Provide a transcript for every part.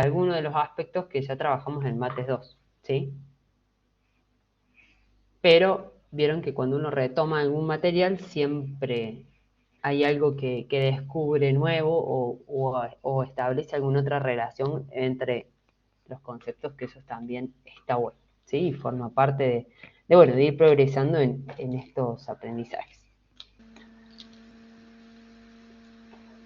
algunos de los aspectos que ya trabajamos en Mates 2, ¿sí? Pero vieron que cuando uno retoma algún material siempre hay algo que descubre nuevo o establece alguna otra relación entre los conceptos, que eso también está bueno, ¿sí? Y forma parte bueno, de ir progresando en estos aprendizajes.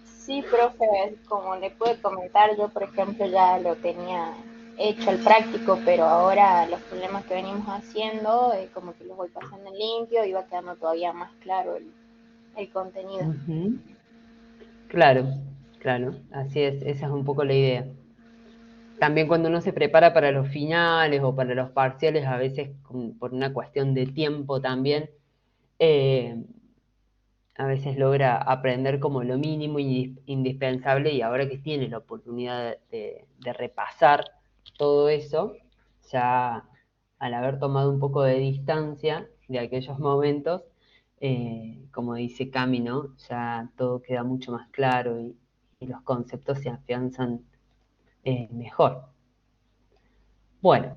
Sí, profe, como le pude comentar, yo por ejemplo ya lo tenía hecho el práctico, pero ahora los problemas que venimos haciendo, como que los voy pasando en limpio y va quedando todavía más claro el contenido. Ujú. Claro, claro, así es, esa es un poco la idea. También cuando uno se prepara para los finales o para los parciales, a veces por una cuestión de tiempo también, eh, a veces logra aprender como lo mínimo y indispensable, y ahora que tiene la oportunidad de repasar todo eso, ya al haber tomado un poco de distancia de aquellos momentos, como dice Cami, ¿no? Ya todo queda mucho más claro y los conceptos se afianzan mejor. Bueno,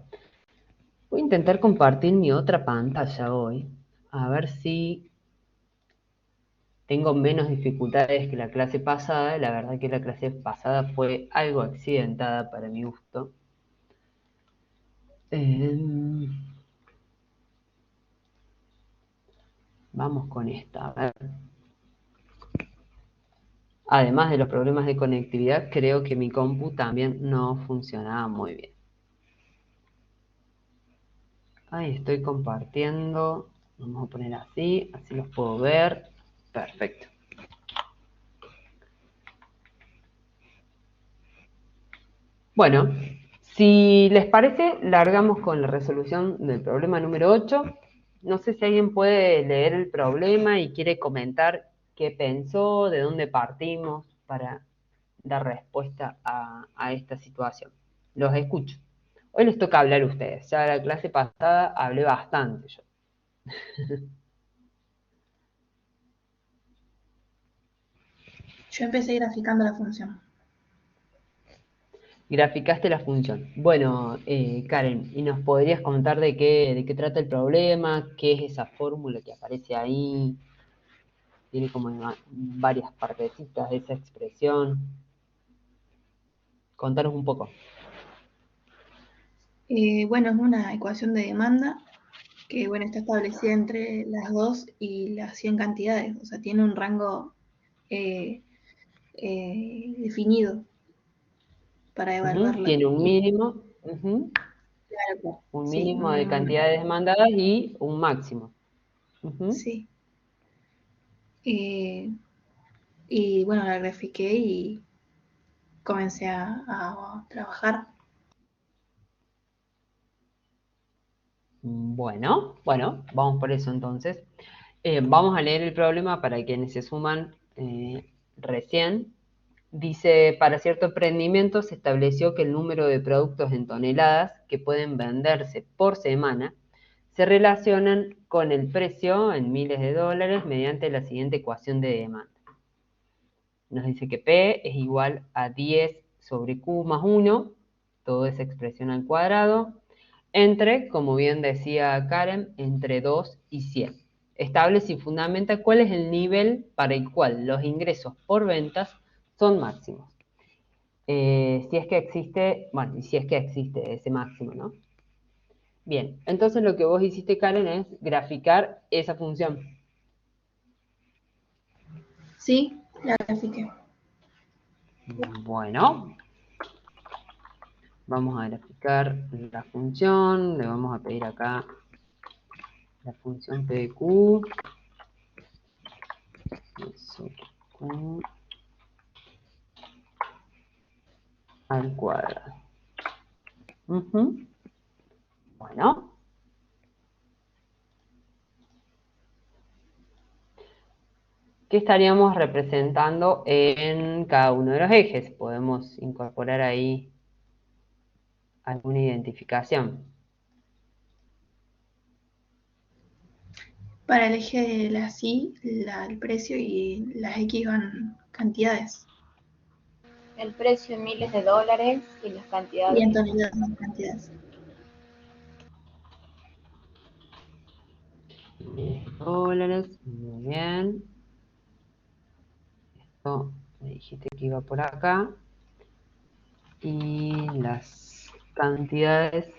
voy a intentar compartir mi otra pantalla hoy, a ver si tengo menos dificultades que la clase pasada. La verdad que la clase pasada fue algo accidentada para mi gusto. Eh, Vamos con esta. A ver. Además de los problemas de conectividad, creo que mi compu también no funcionaba muy bien. Ahí estoy compartiendo. Vamos a poner así, así los puedo ver. Perfecto. Bueno, si les parece, largamos con la resolución del problema número 8. No sé si alguien puede leer el problema y quiere comentar qué pensó, de dónde partimos para dar respuesta a esta situación. Los escucho. Hoy les toca hablar a ustedes. Ya la clase pasada hablé bastante yo. Yo empecé graficando la función. Graficaste la función. Bueno, Karen, ¿y nos podrías contar de qué trata el problema? ¿Qué es esa fórmula que aparece ahí? Tiene como varias partecitas de esa expresión. Contanos un poco. Bueno, es una ecuación de demanda que bueno, está establecida entre las 2 y las 100 cantidades, o sea, tiene un rango eh, definido para Ujú. evaluarla. Tiene un Y mínimo, ujú, claro, un sí, mínimo un de mínimo. cantidades demandadas y un máximo. Ujú. Sí. Eh, y bueno, la grafiqué y comencé a trabajar. Bueno, vamos por eso entonces. Vamos a leer el problema para quienes se suman recién. Dice, para cierto emprendimiento se estableció que el número de productos en toneladas que pueden venderse por semana se relacionan con el precio en miles de dólares mediante la siguiente ecuación de demanda. Nos dice que P es igual a 10 sobre Q más 1, toda esa expresión al cuadrado, entre, como bien decía Karen, entre 2 y 100. Establece y fundamenta cuál es el nivel para el cual los ingresos por ventas son máximos. Si es que existe, bueno, y si es que existe ese máximo, ¿no? Bien, entonces lo que vos hiciste, Karen, es graficar esa función. Sí, la grafiqué. Bueno, vamos a graficar la función, le vamos a pedir acá la función P de Q, eso, Q al cuadrado. Bueno, ¿qué estaríamos representando en cada uno de los ejes? Podemos incorporar ahí alguna identificación. Para el eje de el precio y las X van cantidades. El precio en miles de dólares y las Y cantidades. en toneladas, las cantidades. Dólares, muy bien. Esto me dijiste que iba por acá. Y las cantidades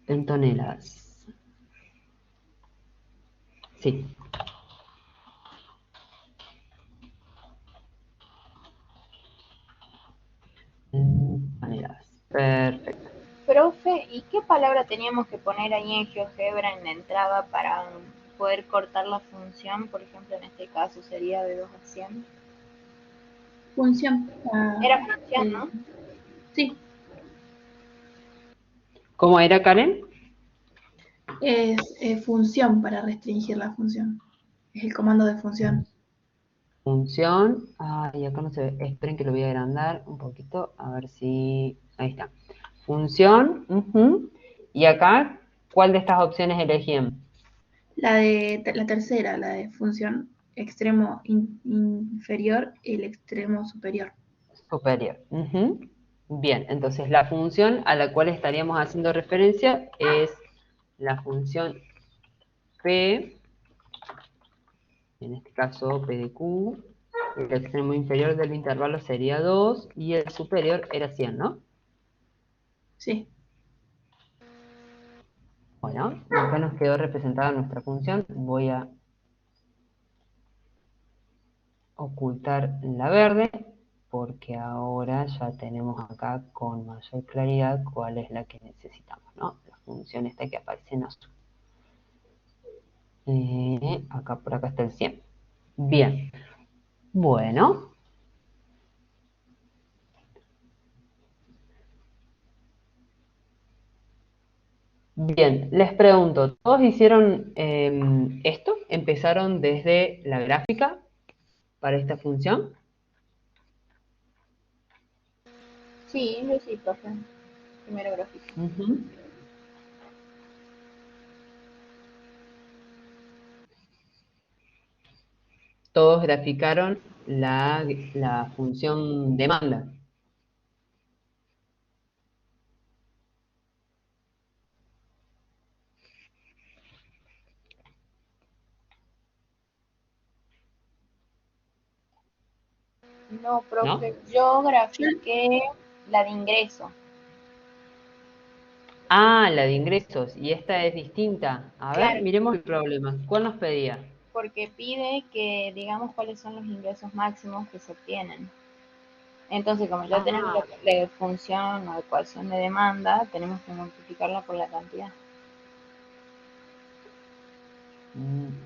en toneladas. Sí. En toneladas. Perfecto. Profe, ¿y qué palabra teníamos que poner ahí en GeoGebra en la entrada para poder cortar la función? Por ejemplo, en este caso sería de 2 a 100. Función. Era función, ¿no? Sí, ¿Cómo era, Karen? es función para restringir la función. Es el comando de función. Función. Y acá no se ve. Esperen que lo voy a agrandar un poquito. A ver si. Ahí está. Función. Y acá, ¿cuál de estas opciones elegían? La tercera, la de función extremo inferior y el extremo superior. Superior. Bien, entonces la función a la cual estaríamos haciendo referencia es la función P, en este caso P de Q, el extremo inferior del intervalo sería 2 y el superior era 100, ¿no? Sí. Bueno, acá nos quedó representada nuestra función. Voy a ocultar la verde porque ahora ya tenemos acá con mayor claridad cuál es la que necesitamos, ¿no? La función esta que aparece en azul. Acá por acá está el 100. Bien, bueno. Bien, les pregunto, ¿todos hicieron esto? ¿Empezaron desde la gráfica para esta función? Sí, yo sí, profe. Primero gráfico. Ujú. Todos graficaron la función demanda. No, profe, ¿No? yo Yo, grafiqué la de ingreso. La de ingresos, y esta es distinta. A ver, Claro, miremos el problema. ¿Cuál nos pedía? porque pide que digamos cuáles son los ingresos máximos que se obtienen. Entonces, como ya tenemos Ah, la función o ecuación de demanda, tenemos que multiplicarla por la cantidad.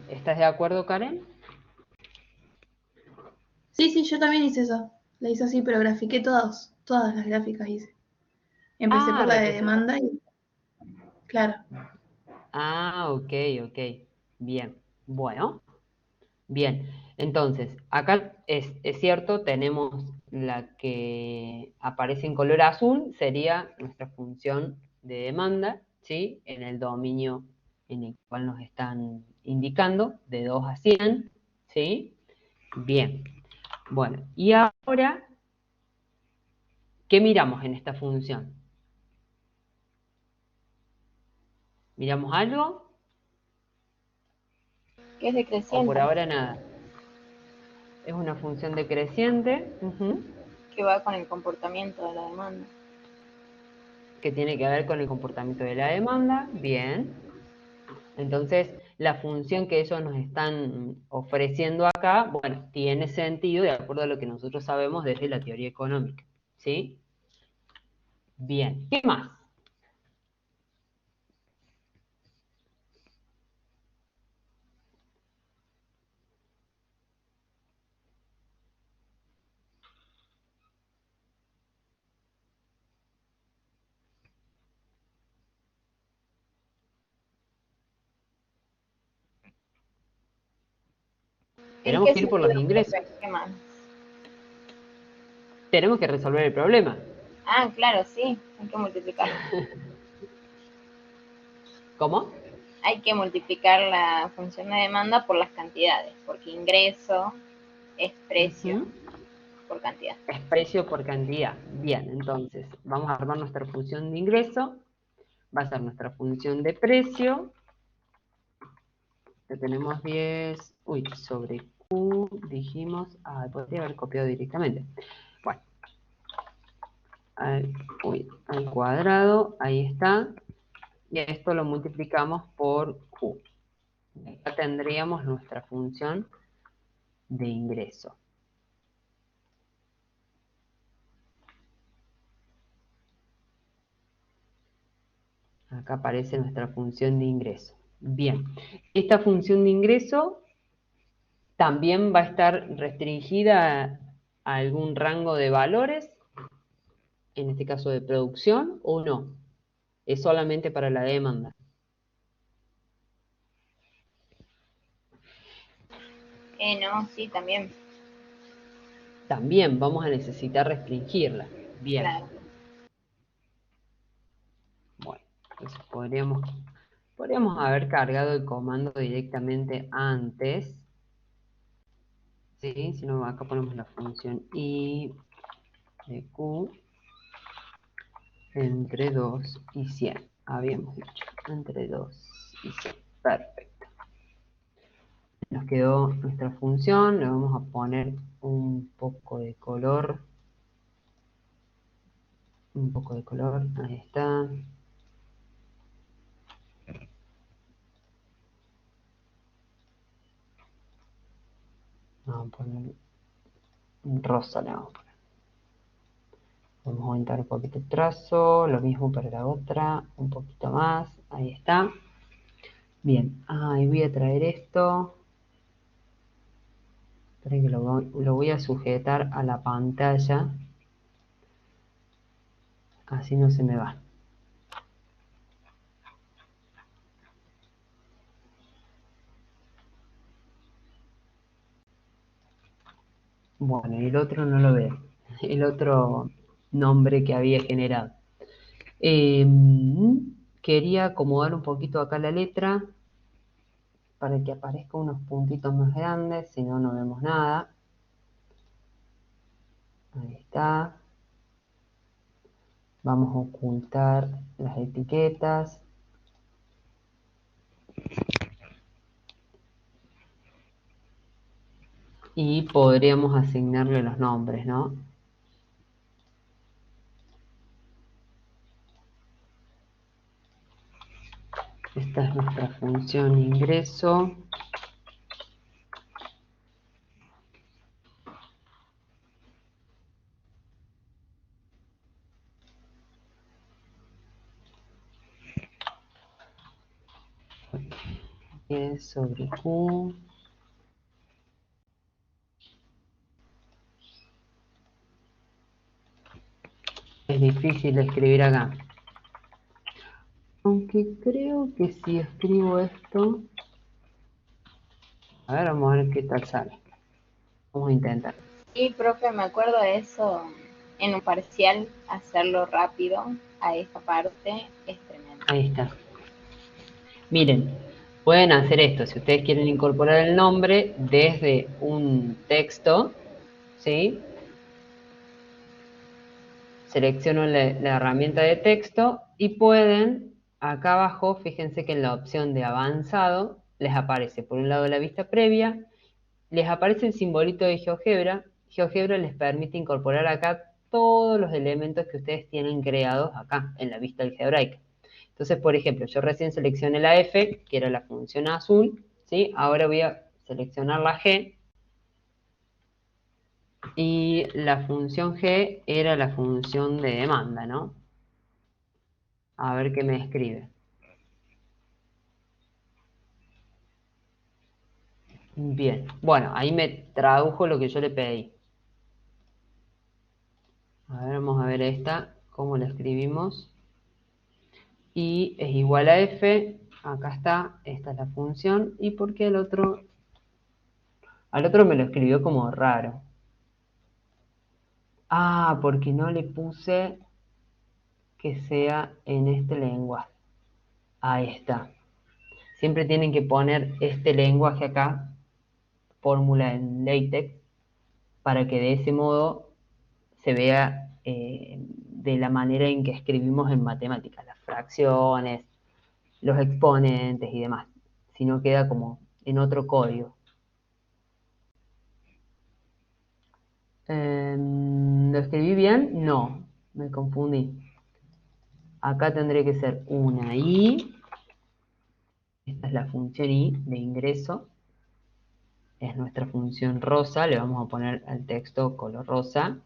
¿Estás de acuerdo, Karen? sí, yo también hice eso. La hice así, pero grafiqué todas las gráficas hice. Empecé por la de Representa. demanda y, claro, Ok, ok. Bien. Bueno. Bien, entonces, acá es cierto, tenemos la que aparece en color azul, sería nuestra función de demanda, ¿sí? En el dominio en el cual nos están indicando, de 2 a 100, ¿sí? Bien, bueno, y ahora, ¿qué miramos en esta función? ¿Miramos algo Que es o por decreciente, ahora nada? Es una función decreciente, que va con el comportamiento de la demanda. que tiene que ver con el comportamiento de la demanda, bien. Entonces, la función que ellos nos están ofreciendo acá, bueno, tiene sentido de acuerdo a lo que nosotros sabemos desde la teoría económica, ¿sí? Bien, ¿qué más? ¿En Tenemos qué que ir por los sentido, ingresos, profe? ¿Qué más? tenemos que resolver el problema. Ah, claro, sí, hay que multiplicar. ¿Cómo? Hay que multiplicar la función de demanda por las cantidades, porque ingreso es precio Ujú. por cantidad. Es precio por cantidad. Bien, entonces vamos a armar nuestra función de ingreso. Va a ser nuestra función de precio. Que tenemos 10. Uy, sobre Q dijimos. Ah, podría haber copiado directamente. Bueno, al cuadrado, ahí está. Y esto lo multiplicamos por Q. Acá tendríamos nuestra función de ingreso. Acá aparece nuestra función de ingreso. Bien, esta función de ingreso también va a estar restringida a algún rango de valores, en este caso de producción, o no. Es solamente para la demanda. No, sí, también, También vamos a necesitar restringirla. Bien, claro. bueno, entonces podríamos haber cargado el comando directamente antes. ¿Sí? Si no, acá ponemos la función i de q entre 2 y 100. Habíamos dicho, entre 2 y 100. Perfecto. Nos quedó nuestra función, le vamos a poner un poco de color. Un poco de color, ahí está. Vamos a poner un rosa, le vamos a poner. Vamos a aumentar un poquito el trazo, lo mismo para la otra, un poquito más, ahí está. Bien, y voy a traer esto. Esperen que lo voy a sujetar a la pantalla, así no se me va. Bueno, y el otro no lo veo, el otro nombre que había generado. Quería acomodar un poquito acá la letra para que aparezca unos puntitos más grandes, si no, no vemos nada. Ahí está. Vamos a ocultar las etiquetas. Y podríamos asignarle los nombres, ¿no? Esta es nuestra función ingreso. Es sobre Q. Es difícil escribir acá. Aunque creo que si escribo esto... A ver, vamos a ver qué tal sale. Vamos a intentar. Sí, profe, me acuerdo de eso en un parcial, hacerlo rápido a esa parte es tremendo. Ahí está. Miren, pueden hacer esto. Si ustedes quieren incorporar el nombre desde un texto, ¿sí? Selecciono la herramienta de texto y pueden, acá abajo, fíjense que en la opción de avanzado, les aparece por un lado la vista previa, les aparece el simbolito de GeoGebra. GeoGebra les permite incorporar acá todos los elementos que ustedes tienen creados acá, en la vista algebraica. Entonces, por ejemplo, yo recién seleccioné la F, que era la función azul, ¿sí? Ahora voy a seleccionar la G, y la función G era la función de demanda, ¿no? A ver qué me escribe. Bien, bueno, ahí me tradujo lo que yo le pedí. A ver, vamos a ver esta, cómo la escribimos. Y es igual a f, acá está, esta es la función. ¿Y por qué el otro? Al otro me lo escribió como raro. Porque no le puse que sea en este lenguaje. Ahí está. Siempre tienen que poner este lenguaje acá, fórmula en LaTeX, para que de ese modo se vea de la manera en que escribimos en matemáticas, las fracciones, los exponentes y demás, sino queda como en otro código. ¿Lo escribí bien? No, me confundí. Acá tendría que ser una i, esta es la función i de ingreso, es nuestra función rosa, le vamos a poner al texto color rosa,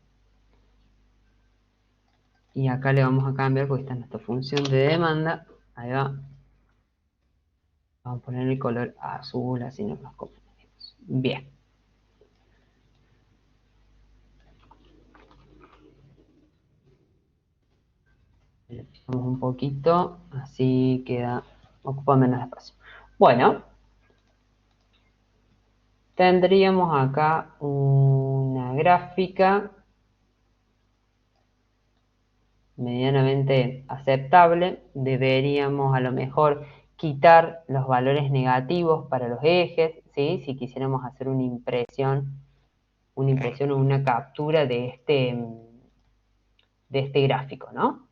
y acá le vamos a cambiar porque esta es nuestra función de demanda, ahí va, vamos a poner el color azul, así no nos confundimos. Bien. Le picamos un poquito, así queda, ocupa menos espacio. Bueno, tendríamos acá una gráfica medianamente aceptable. Deberíamos a lo mejor quitar los valores negativos para los ejes, ¿sí? Si quisiéramos hacer una impresión o una captura de este gráfico, ¿no?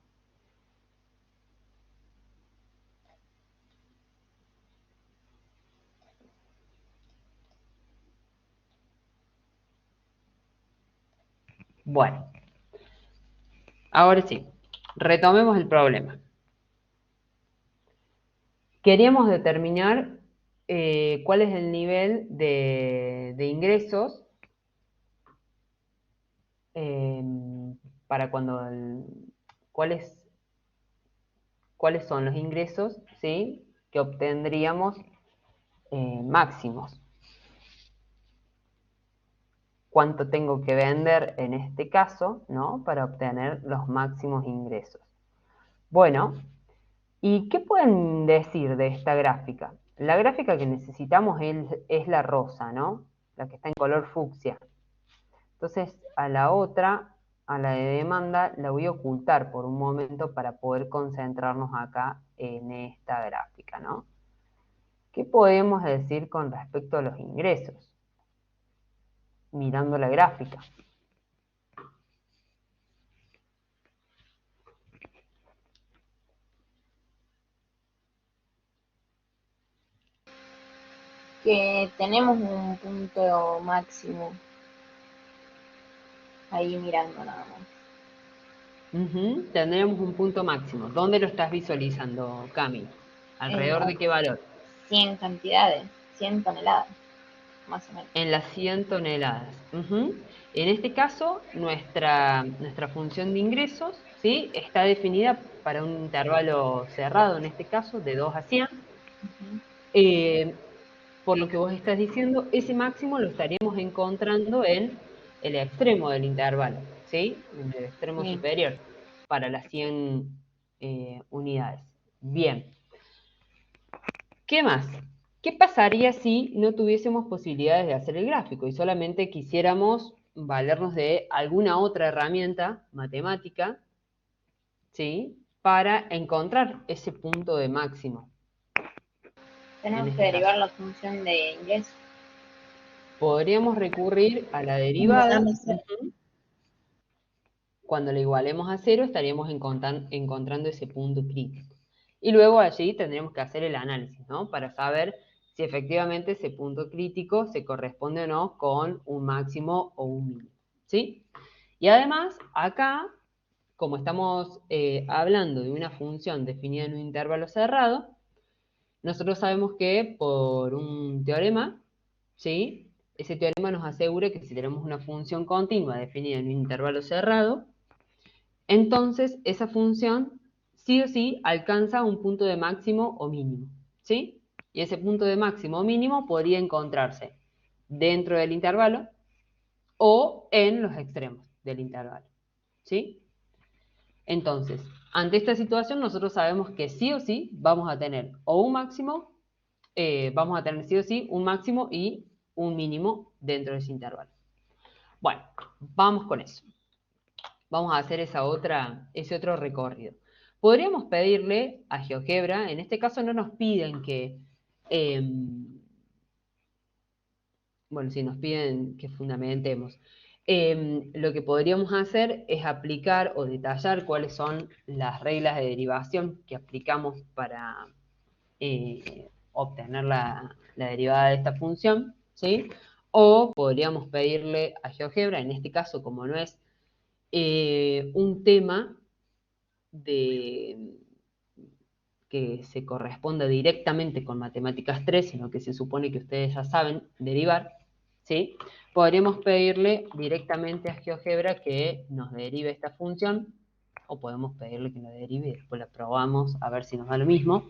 Bueno, ahora sí, retomemos el problema. Queríamos determinar cuál es el nivel de ingresos para cuando cuáles son los ingresos, ¿sí?, que obtendríamos máximos. Cuánto tengo que vender en este caso, ¿no?, para obtener los máximos ingresos. Bueno, ¿y qué pueden decir de esta gráfica? La gráfica que necesitamos es la rosa, ¿no?, la que está en color fucsia. Entonces, a la otra, a la de demanda, la voy a ocultar por un momento para poder concentrarnos acá en esta gráfica, ¿no? ¿Qué podemos decir con respecto a los ingresos? Mirando la gráfica. Que tenemos un punto máximo ahí mirando nada más. Tendríamos un punto máximo. ¿Dónde lo estás visualizando, Cami? En ¿Alrededor las de qué valor? 100 cantidades, 100 toneladas, más o menos. En las 100 toneladas. En este caso, nuestra función de ingresos, ¿sí?, está definida para un intervalo cerrado, en este caso, de 2 a 100. Por lo que vos estás diciendo, ese máximo lo estaríamos encontrando en el extremo del intervalo, ¿sí?, en el extremo Sí. superior, para las 100 unidades. Bien. ¿Qué más? ¿Qué pasaría si no tuviésemos posibilidades de hacer el gráfico y solamente quisiéramos valernos de alguna otra herramienta matemática, ¿sí?, para encontrar ese punto de máximo? En Tenemos que este caso, derivar la función de ingreso. podríamos recurrir a la derivada. Igualarlo a cero. Cuando la igualemos a 0, estaríamos encontrando ese punto crítico. Y luego allí tendremos que hacer el análisis, ¿no?, para saber si efectivamente ese punto crítico se corresponde o no con un máximo o un mínimo, ¿sí? Y además, acá, como estamos hablando de una función definida en un intervalo cerrado, nosotros sabemos que por un teorema, ¿sí?, ese teorema nos asegura que si tenemos una función continua definida en un intervalo cerrado, entonces esa función sí o sí alcanza un punto de máximo o mínimo, ¿sí? Y ese punto de máximo o mínimo podría encontrarse dentro del intervalo o en los extremos del intervalo, ¿sí? Entonces, ante esta situación nosotros sabemos que sí o sí vamos a tener o un máximo, vamos a tener sí o sí un máximo y un mínimo dentro de ese intervalo. Bueno, vamos con eso. Vamos a hacer ese otro recorrido. Podríamos pedirle a GeoGebra, en este caso no nos piden que, bueno, sí nos piden que fundamentemos. lo que podríamos hacer es aplicar o detallar cuáles son las reglas de derivación que aplicamos para obtener la derivada de esta función, ¿sí? O podríamos pedirle a GeoGebra, en este caso, como no es un tema que se corresponda directamente con Matemáticas 3, sino que se supone que ustedes ya saben derivar, ¿sí? Podríamos pedirle directamente a GeoGebra que nos derive esta función, o podemos pedirle que nos derive y después la probamos a ver si nos da lo mismo,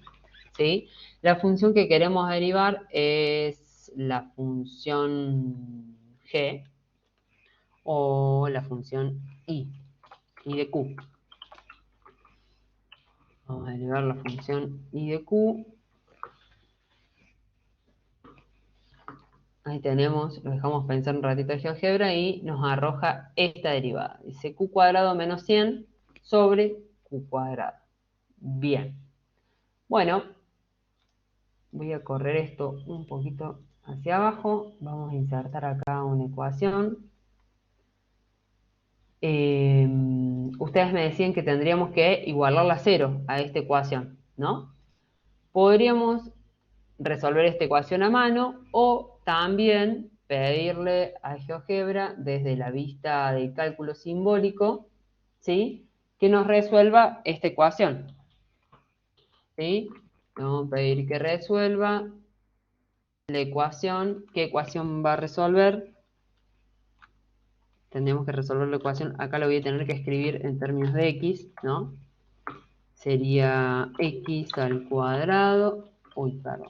¿sí? La función que queremos derivar es la función g o la función i de q. Vamos a derivar la función i de q. Ahí tenemos, lo dejamos pensar un ratito de GeoGebra y nos arroja esta derivada. Dice q cuadrado menos 100 sobre q cuadrado. Bien. Bueno, voy a correr esto un poquito hacia abajo. Vamos a insertar acá una ecuación. Ustedes me decían que tendríamos que igualarla a 0 a esta ecuación, ¿no? Podríamos resolver esta ecuación a mano o también pedirle a GeoGebra desde la vista del cálculo simbólico, ¿sí? Que nos resuelva esta ecuación, ¿sí? Vamos a pedir que resuelva la ecuación. ¿Qué ecuación va a resolver? Tendríamos que resolver la ecuación. Acá lo voy a tener que escribir en términos de x, ¿no? Sería x al cuadrado. Uy, perdón.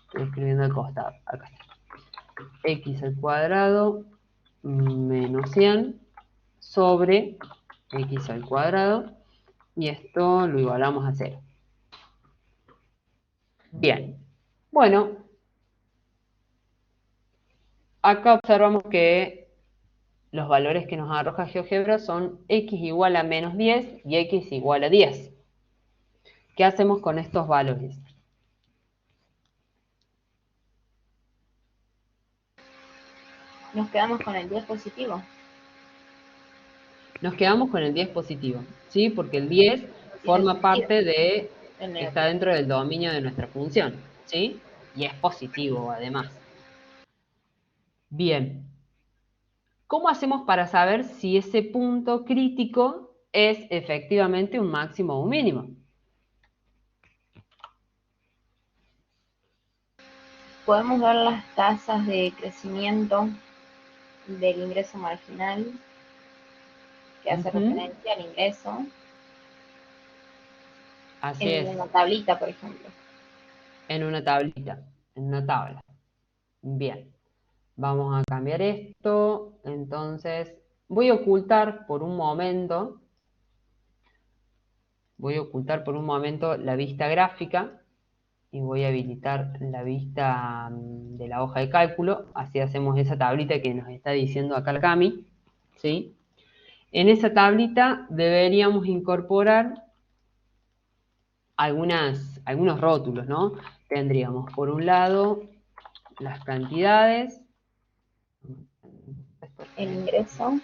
Estoy escribiendo al costado. Acá está. X al cuadrado menos 100 sobre x al cuadrado. Y esto lo igualamos a 0. Bien. Bueno, acá observamos que los valores que nos arroja GeoGebra son x igual a menos 10 y x igual a 10. ¿Qué hacemos con estos valores? Nos quedamos con el 10 positivo. Nos quedamos con el 10 positivo, ¿sí? Porque el 10 Tiene forma sentido. parte de, El está negativo. dentro del dominio de nuestra función, ¿sí? Y es positivo, además. Bien. ¿Cómo hacemos para saber si ese punto crítico es efectivamente un máximo o un mínimo? Podemos ver las tasas de crecimiento del ingreso marginal, que hace referencia al ingreso, Así en es, una tablita, por ejemplo. en una tablita, en una tabla. Bien, vamos a cambiar esto. Entonces, voy a ocultar por un momento la vista gráfica y voy a habilitar la vista de la hoja de cálculo. Así hacemos esa tablita que nos está diciendo acá la Cami, ¿sí? En esa tablita deberíamos incorporar algunos rótulos, ¿no? Tendríamos por un lado las cantidades, El ingreso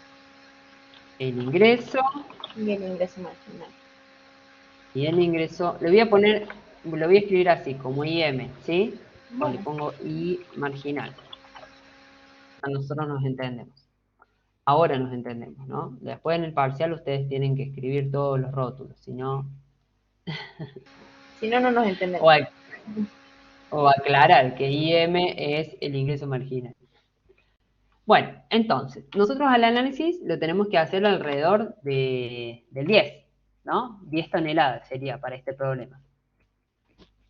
el ingreso y el ingreso marginal. y el ingreso. Lo voy a escribir así, como IM, ¿sí? O le Bueno, pongo I marginal. A nosotros nos entendemos. Ahora nos entendemos, ¿no? Después en el parcial ustedes tienen que escribir todos los rótulos, si no... si no, no nos entendemos. O, o aclarar que IM es el ingreso marginal. Bueno, entonces, nosotros al análisis lo tenemos que hacer alrededor del 10, ¿no? 10 toneladas sería para este problema.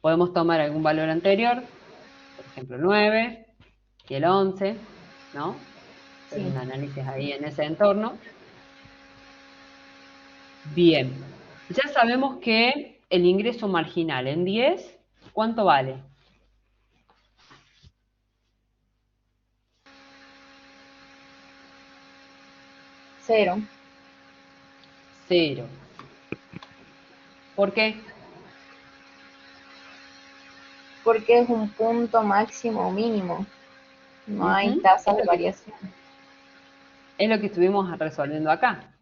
Podemos tomar algún valor anterior, por ejemplo 9 y el 11, ¿no? Hacer Sí. un análisis ahí en ese entorno. Bien, ya sabemos que el ingreso marginal en 10, ¿cuánto vale? 0. 0. ¿Por qué? Porque es un punto máximo o mínimo. No hay tasas de variación. Es lo que estuvimos resolviendo acá.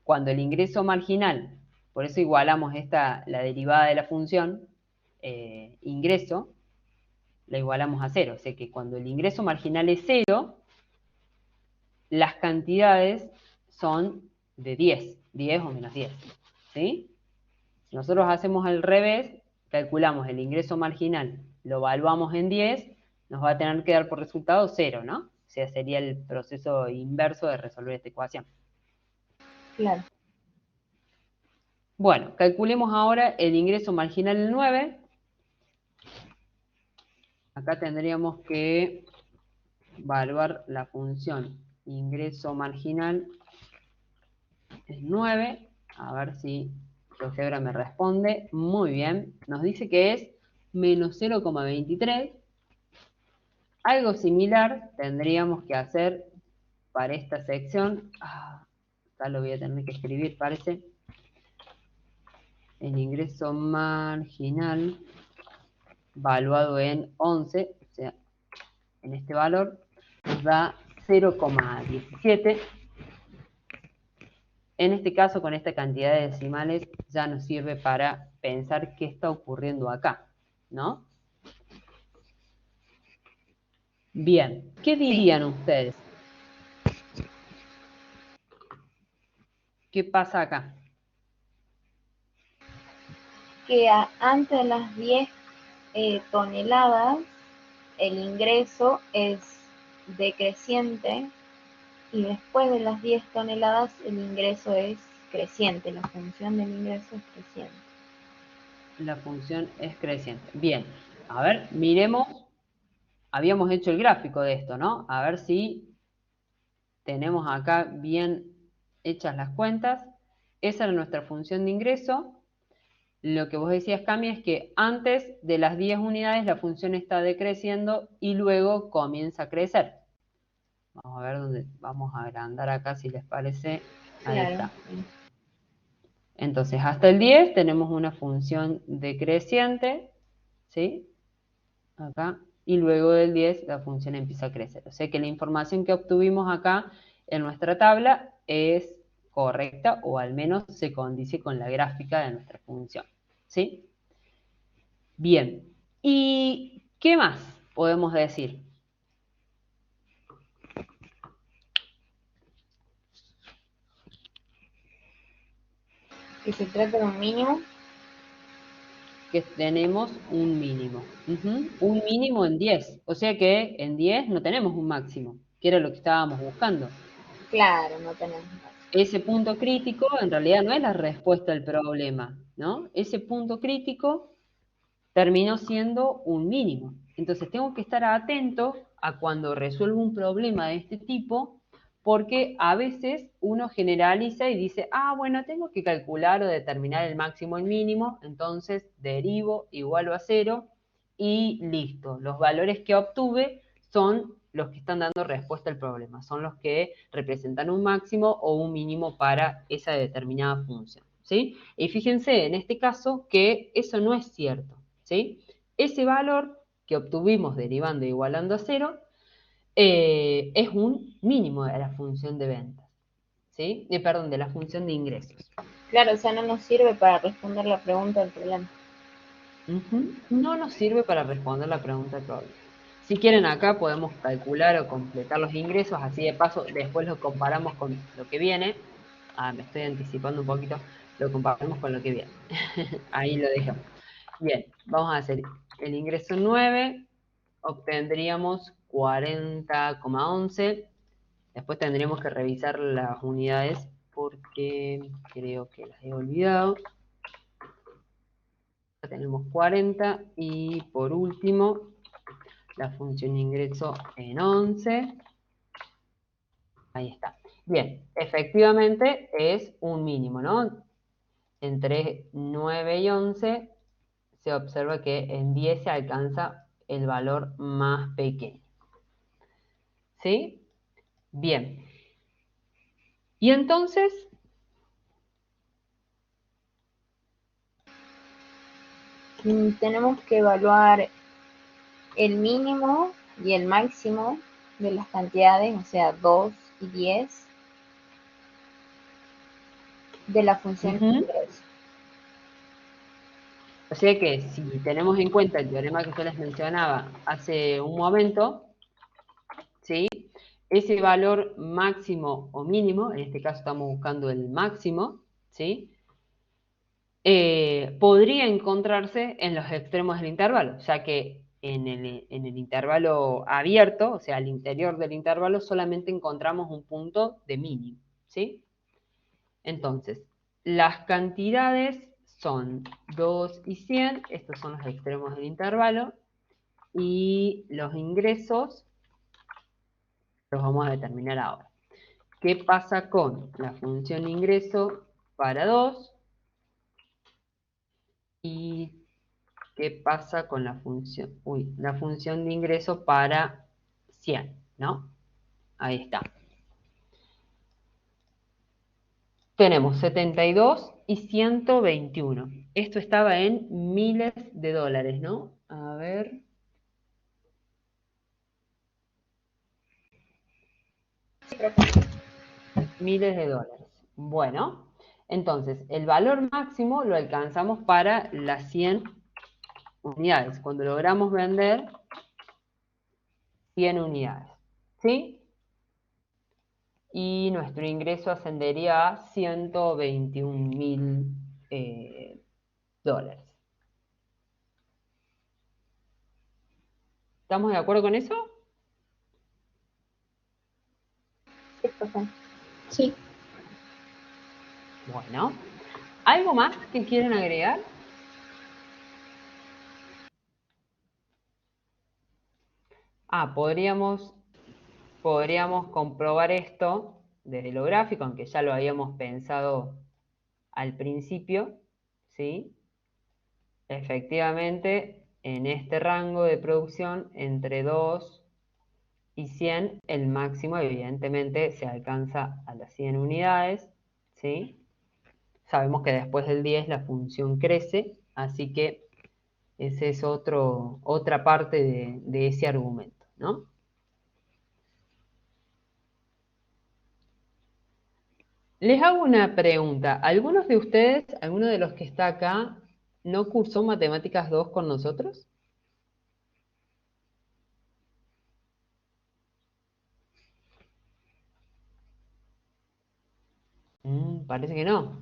Cuando el ingreso marginal, por eso igualamos la derivada de la función, ingreso, la igualamos a 0. O sea que cuando el ingreso marginal es 0, las cantidades son de 10 o menos 10. ¿Sí? Si nosotros hacemos al revés, calculamos el ingreso marginal, lo evaluamos en 10, nos va a tener que dar por resultado 0, ¿no? O sea, sería el proceso inverso de resolver esta ecuación. Claro. Bueno, calculemos ahora el ingreso marginal 9. Acá tendríamos que evaluar la función ingreso marginal es 9. A ver si GeoGebra me responde. Muy bien. Nos dice que es menos 0,23. Algo similar tendríamos que hacer para esta sección. Acá lo voy a tener que escribir, parece. El ingreso marginal valuado en 11, o sea, en este valor, nos da 0,17. En este caso, con esta cantidad de decimales, ya nos sirve para pensar qué está ocurriendo acá, ¿no? Bien, ¿qué dirían ustedes? ¿Qué pasa acá? Que antes de las 10 toneladas, el ingreso es decreciente y después de las 10 toneladas el ingreso es creciente, la función del ingreso es creciente. La función es creciente. Bien, a ver, miremos. Habíamos hecho el gráfico de esto, ¿no? A ver si tenemos acá bien hechas las cuentas. Esa era nuestra función de ingreso. Lo que vos decías, Cami, es que antes de las 10 unidades la función está decreciendo y luego comienza a crecer. Vamos a ver dónde, vamos a agrandar acá si les parece. Ahí Claro. está. Entonces, hasta el 10 tenemos una función decreciente, ¿sí? Acá. Y luego del 10 la función empieza a crecer. O sea que la información que obtuvimos acá en nuestra tabla es correcta o al menos se condice con la gráfica de nuestra función. ¿Sí? Bien. ¿Y qué más podemos decir? Que se trata de un mínimo. Que tenemos un mínimo. Un mínimo en 10. O sea que en 10 no tenemos un máximo, que era lo que estábamos buscando. Claro, no tenemos más. Ese punto crítico en realidad no es la respuesta al problema, ¿no? Ese punto crítico terminó siendo un mínimo. Entonces tengo que estar atento a cuando resuelvo un problema de este tipo, porque a veces uno generaliza y dice, bueno, tengo que calcular o determinar el máximo y el mínimo, entonces derivo, igualo a 0 y listo. Los valores que obtuve son los que están dando respuesta al problema, son los que representan un máximo o un mínimo para esa determinada función, ¿sí? Y fíjense en este caso que eso no es cierto, ¿sí? Ese valor que obtuvimos derivando e igualando a 0 es un mínimo de la función de ventas, ¿sí? Perdón, de la función de ingresos. Claro, o sea, no nos sirve para responder la pregunta del problema. No nos sirve para responder la pregunta del problema. Si quieren acá podemos calcular o completar los ingresos, así de paso después lo comparamos con lo que viene. Me estoy anticipando un poquito, lo comparamos con lo que viene. Ahí lo dejamos. Bien, vamos a hacer el ingreso 9, obtendríamos 40,11. Después tendríamos que revisar las unidades porque creo que las he olvidado. Acá tenemos 40 y por último la función ingreso en 11. Ahí está. Bien, efectivamente es un mínimo, ¿no? Entre 9 y 11 se observa que en 10 se alcanza el valor más pequeño. ¿Sí? Bien. Y entonces, Tenemos que evaluar el mínimo y el máximo de las cantidades, o sea, 2 y 10 de la función Ujú. ingreso. O sea que si tenemos en cuenta el teorema que yo les mencionaba hace un momento, ¿sí? Ese valor máximo o mínimo, en este caso estamos buscando el máximo, ¿sí? Podría encontrarse en los extremos del intervalo, ya que en el intervalo abierto, o sea, al interior del intervalo, solamente encontramos un punto de mínimo, ¿sí? Entonces, las cantidades son 2 y 100, estos son los extremos del intervalo, y los ingresos los vamos a determinar ahora. ¿Qué pasa con la función ingreso para 2? ¿Y qué pasa con la función de ingreso para 100, ¿no? Ahí está. Tenemos 72 y 121. Esto estaba en miles de dólares, ¿no? A ver. Miles de dólares. Bueno, entonces el valor máximo lo alcanzamos para las 100 unidades. Cuando logramos vender 100 unidades. ¿Sí? Y nuestro ingreso ascendería a 121.000 dólares. ¿Estamos de acuerdo con eso? Sí, profe. Sí. Bueno, ¿algo más que quieren agregar? Podríamos comprobar esto desde lo gráfico, aunque ya lo habíamos pensado al principio, ¿sí? Efectivamente, en este rango de producción, entre 2 y 100, el máximo evidentemente se alcanza a las 100 unidades, ¿sí? Sabemos que después del 10 la función crece, así que esa es otra parte de ese argumento, ¿no? Les hago una pregunta. ¿Algunos de ustedes, alguno de los que está acá, no cursó Matemáticas 2 con nosotros? Parece que no.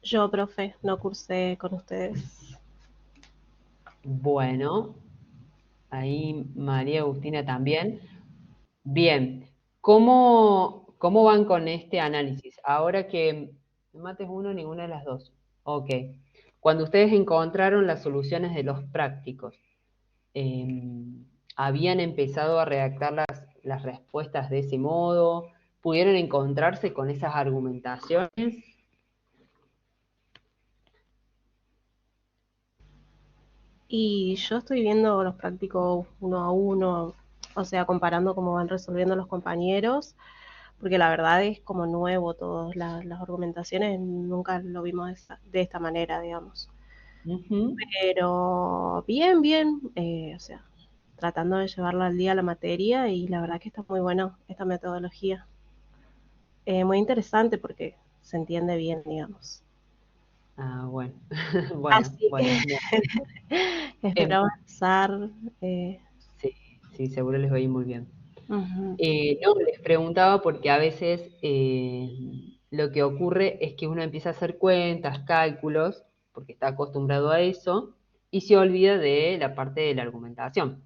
Yo, profe, no cursé con ustedes. Bueno, ahí María Agustina también. Bien, ¿cómo van con este análisis? Ahora que mates uno, ninguna de las dos. Ok. Cuando ustedes encontraron las soluciones de los prácticos, ¿habían empezado a redactar las respuestas de ese modo? ¿Pudieron encontrarse con esas argumentaciones? Y yo estoy viendo los prácticos uno a uno, o sea, comparando cómo van resolviendo los compañeros, porque la verdad es como nuevo todas las argumentaciones, nunca lo vimos de esta manera, digamos. Ujú. Pero bien, bien, o sea, tratando de llevarlo al día la materia y la verdad que está muy bueno esta metodología. Muy interesante porque se entiende bien, digamos. Ah, bueno. Bueno, Así bueno, que genial. espero Em, avanzar. sí, sí, seguro les va a ir muy bien. Ujú. No, les preguntaba porque a veces lo que ocurre es que uno empieza a hacer cuentas, cálculos, porque está acostumbrado a eso, y se olvida de la parte de la argumentación.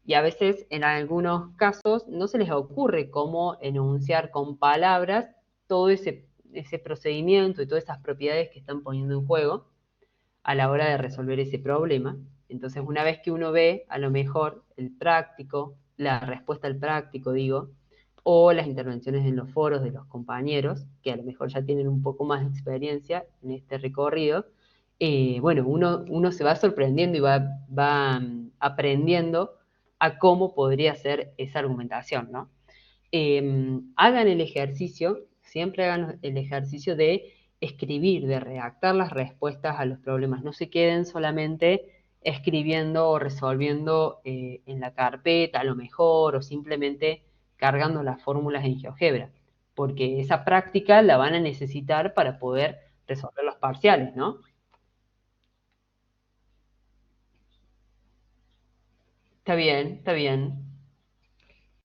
Y a veces, en algunos casos, no se les ocurre cómo enunciar con palabras todo ese procedimiento y todas esas propiedades que están poniendo en juego a la hora de resolver ese problema. Entonces, una vez que uno ve, a lo mejor, el práctico, la respuesta al práctico, digo, o las intervenciones en los foros de los compañeros, que a lo mejor ya tienen un poco más de experiencia en este recorrido, bueno, uno se va sorprendiendo y va aprendiendo a cómo podría ser esa argumentación, ¿no? Hagan el ejercicio, siempre hagan el ejercicio de escribir, de redactar las respuestas a los problemas. No se queden solamente escribiendo o resolviendo en la carpeta a lo mejor, o simplemente cargando las fórmulas en GeoGebra, porque esa práctica la van a necesitar para poder resolver los parciales, ¿no? Está bien, está bien.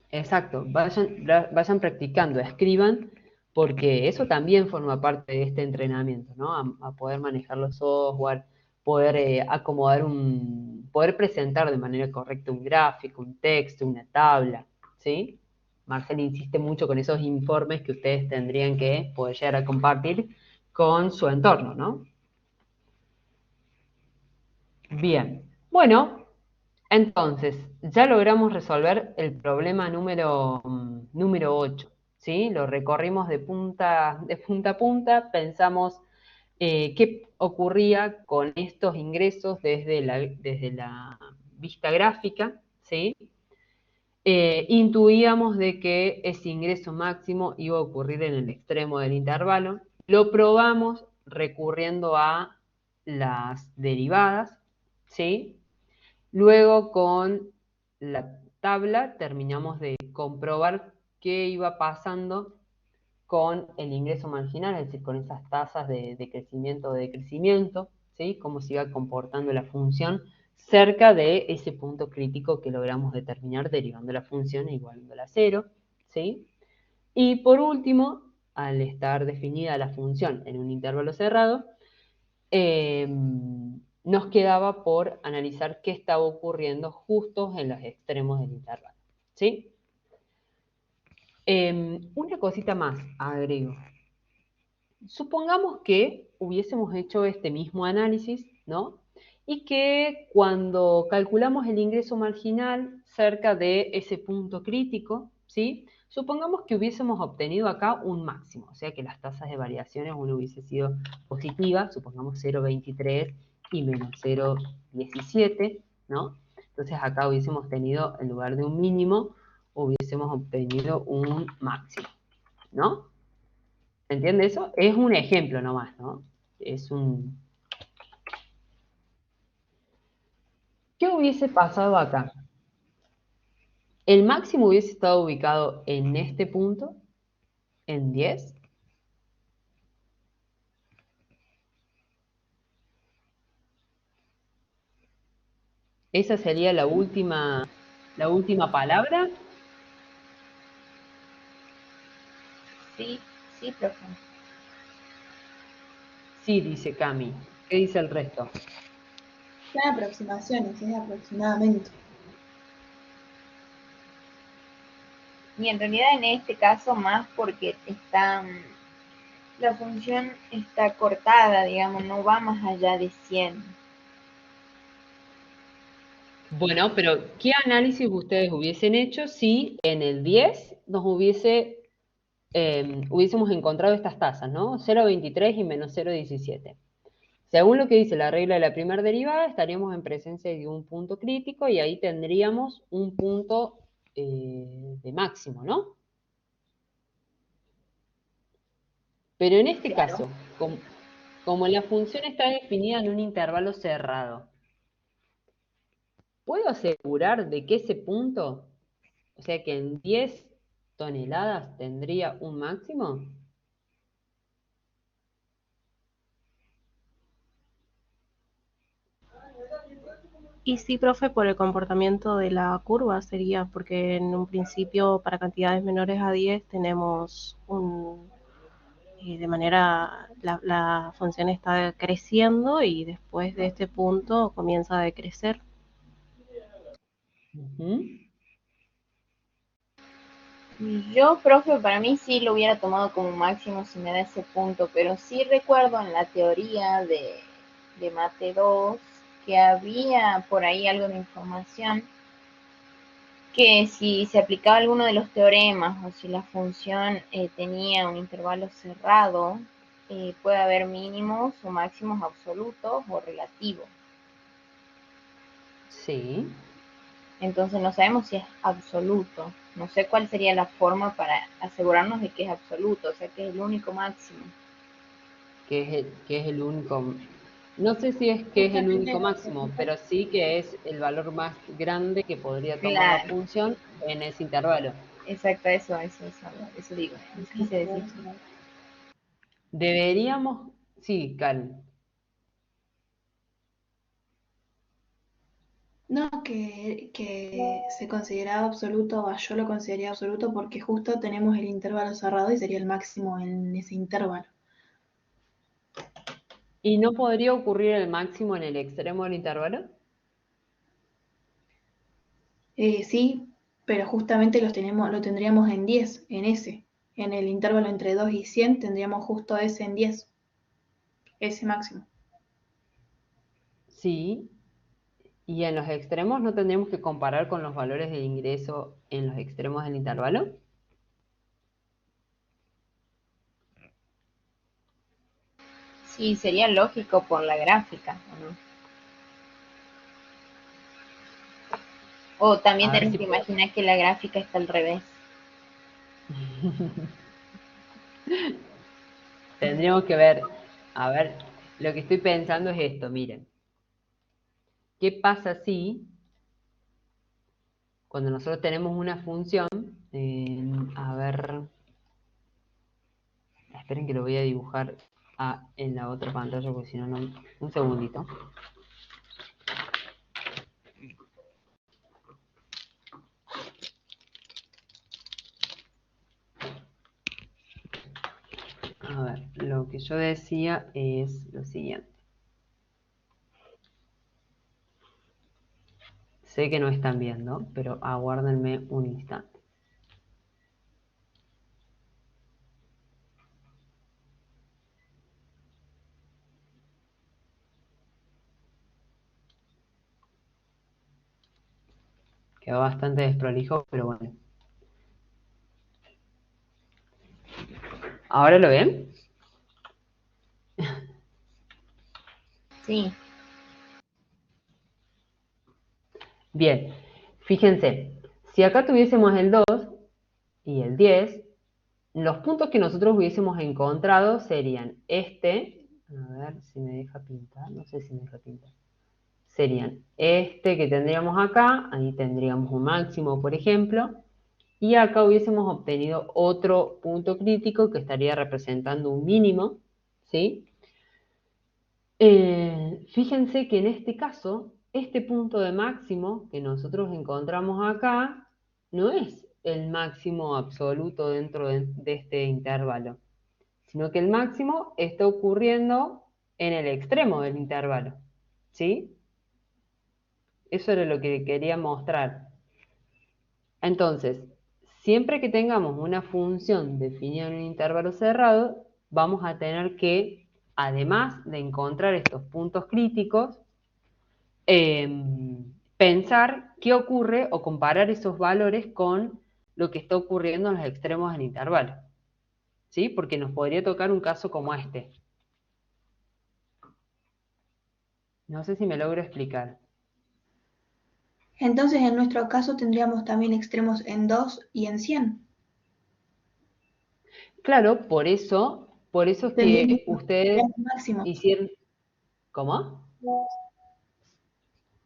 Exacto, vayan practicando, escriban, porque eso también forma parte de este entrenamiento, ¿no? A poder manejar los software, poder acomodar poder presentar de manera correcta un gráfico, un texto, una tabla, ¿sí? Marcela insiste mucho con esos informes que ustedes tendrían que poder llegar a compartir con su entorno, ¿no? Bien, bueno, entonces, ya logramos resolver el problema número 8, ¿sí? Lo recorrimos de punta a punta, pensamos qué ocurría con estos ingresos desde la vista gráfica, ¿sí? Intuíamos de que ese ingreso máximo iba a ocurrir en el extremo del intervalo. Lo probamos recurriendo a las derivadas, ¿sí? Luego con la tabla terminamos de comprobar qué iba pasando con el ingreso marginal, es decir, con esas tasas de crecimiento o de decrecimiento, ¿sí? Cómo se iba comportando la función cerca de ese punto crítico que logramos determinar derivando la función e igualándola a cero, ¿sí? Y por último, al estar definida la función en un intervalo cerrado, nos quedaba por analizar qué estaba ocurriendo justo en los extremos del intervalo, ¿sí? Una cosita más agrego. Supongamos que hubiésemos hecho este mismo análisis, ¿no? Y que cuando calculamos el ingreso marginal cerca de ese punto crítico, ¿sí? Supongamos que hubiésemos obtenido acá un máximo, o sea que las tasas de variaciones una hubiese sido positiva, supongamos 0,23 y menos 0,17, ¿no? Entonces acá hubiésemos tenido, en lugar de un mínimo, hubiésemos obtenido un máximo, ¿no? ¿Se entiende eso? Es un ejemplo nomás, ¿no? Es un... ¿Qué hubiese pasado acá? El máximo hubiese estado ubicado en este punto, en 10. Esa sería la última palabra. Sí, sí, profe. Sí, dice Cami. ¿Qué dice el resto? Son aproximaciones, es aproximadamente. Y en realidad en este caso más porque la función está cortada, digamos, no va más allá de 100. Bueno, pero ¿qué análisis ustedes hubiesen hecho si en el 10 nos hubiésemos encontrado estas tasas, ¿no? 0,23 y menos 0,17. Según lo que dice la regla de la primera derivada, estaríamos en presencia de un punto crítico y ahí tendríamos un punto de máximo, ¿no? Pero en este Claro. caso, como la función está definida en un intervalo cerrado, ¿puedo asegurar de que ese punto, o sea que en 10 toneladas tendría un máximo? Y sí, profe, por el comportamiento de la curva sería, porque en un principio para cantidades menores a 10 tenemos de manera, la función está creciendo y después de este punto comienza a decrecer. Ujú. Yo, profe, para mí sí lo hubiera tomado como máximo si me da ese punto, pero sí recuerdo en la teoría de Mate 2 que había por ahí algo de información que si se aplicaba alguno de los teoremas o si la función tenía un intervalo cerrado, puede haber mínimos o máximos absolutos o relativos. Sí. Entonces no sabemos si es absoluto. No sé cuál sería la forma para asegurarnos de que es absoluto, o sea que es el único máximo. Que es el único, no sé si es que es Esta el único primera máximo, pero sí que es el valor más grande que podría tomar la Claro, función en ese intervalo. Exacto, eso digo, eso quise decir. Deberíamos, sí, Cal. No, que se consideraba absoluto, yo lo consideraría absoluto porque justo tenemos el intervalo cerrado y sería el máximo en ese intervalo. ¿Y no podría ocurrir el máximo en el extremo del intervalo? Sí, pero justamente lo tendríamos en 10, en ese. En el intervalo entre 2 y 100 tendríamos justo ese en 10, ese máximo. Sí. ¿Y en los extremos no tendríamos que comparar con los valores de ingreso en los extremos del intervalo? Sí, sería lógico por la gráfica, ¿o no? O también A ver tenés si que puedo. imaginar que la gráfica está al revés. Tendríamos que ver, a ver, lo que estoy pensando es esto, miren. ¿Qué pasa si cuando nosotros tenemos una función, a ver, esperen que lo voy a dibujar en la otra pantalla porque si no, no, un segundito. A ver, lo que yo decía es lo siguiente. Sé que no están viendo, pero aguárdenme un instante. Quedó bastante desprolijo, pero bueno. ¿Ahora lo ven? Sí, Bien, fíjense, si acá tuviésemos el 2 y el 10, los puntos que nosotros hubiésemos encontrado serían este, a ver si me deja pintar, no sé si me deja pintar, serían este que tendríamos acá, ahí tendríamos un máximo, por ejemplo, y acá hubiésemos obtenido otro punto crítico que estaría representando un mínimo, ¿sí? Fíjense que en este caso, este punto de máximo que nosotros encontramos acá no es el máximo absoluto dentro de este intervalo, sino que el máximo está ocurriendo en el extremo del intervalo, ¿sí? Eso era lo que quería mostrar. Entonces, siempre que tengamos una función definida en un intervalo cerrado, vamos a tener que, además de encontrar estos puntos críticos, pensar qué ocurre o comparar esos valores con lo que está ocurriendo en los extremos del intervalo. ¿Sí? Porque nos podría tocar un caso como este. No sé si me logro explicar. Entonces, en nuestro caso tendríamos también extremos en 2 y en 100. Claro, por eso es que Tendríamos ustedes máximos. hicieron... ¿Cómo?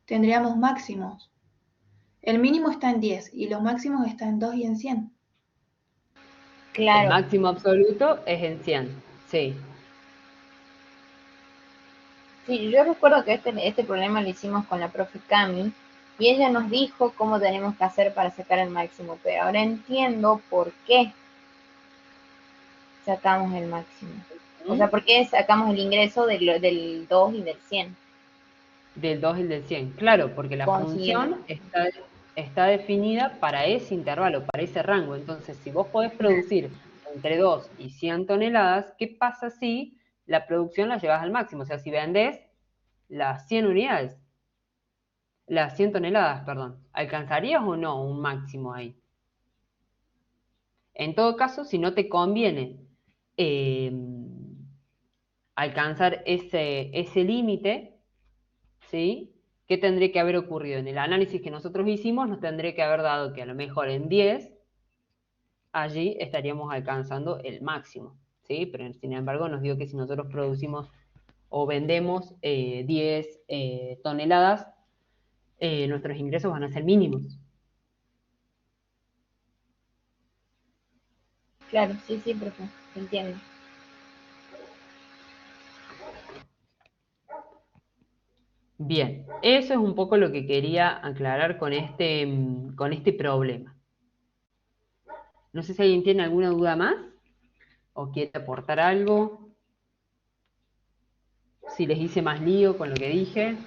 Tendríamos máximos. El mínimo está en 10 y los máximos están en 2 y en 100. El claro. máximo absoluto es en 100. Sí. Sí, yo recuerdo que este problema lo hicimos con la profe Cami y ella nos dijo cómo tenemos que hacer para sacar el máximo, pero ahora entiendo por qué sacamos el máximo. O sea, ¿Mm? por qué sacamos el ingreso del 2 y del 100. Del 2 y del 100. Claro, porque la Consiguiendo. función está definida para ese intervalo, para ese rango. Entonces, si vos podés producir entre 2 y 100 toneladas, ¿qué pasa si la producción la llevas al máximo? O sea, si vendés las 100 unidades, las 100 toneladas, perdón, ¿alcanzarías o no un máximo ahí? En todo caso, si no te conviene eh, alcanzar ese límite, ¿sí? ¿Qué tendría que haber ocurrido? En el análisis que nosotros hicimos, nos tendría que haber dado que a lo mejor en 10, allí estaríamos alcanzando el máximo, ¿sí? Pero sin embargo nos dio que si nosotros producimos o vendemos 10 toneladas, nuestros ingresos van a ser mínimos. Claro, sí, sí, profe, entiendo. Bien, eso es un poco lo que quería aclarar con este problema. No sé si alguien tiene alguna duda más o quiere aportar algo, si les hice más lío con lo que dije.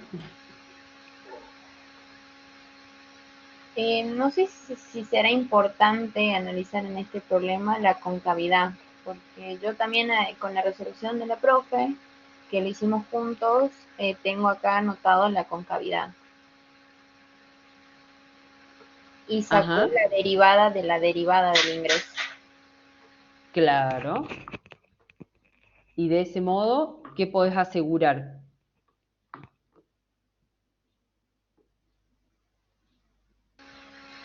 No sé si será importante analizar en este problema la concavidad, porque yo también con la resolución de la profe, que lo hicimos juntos, tengo acá anotado la concavidad. Y sacó Ajá, la derivada de la derivada del ingreso. claro. Y de ese modo, ¿qué podés asegurar?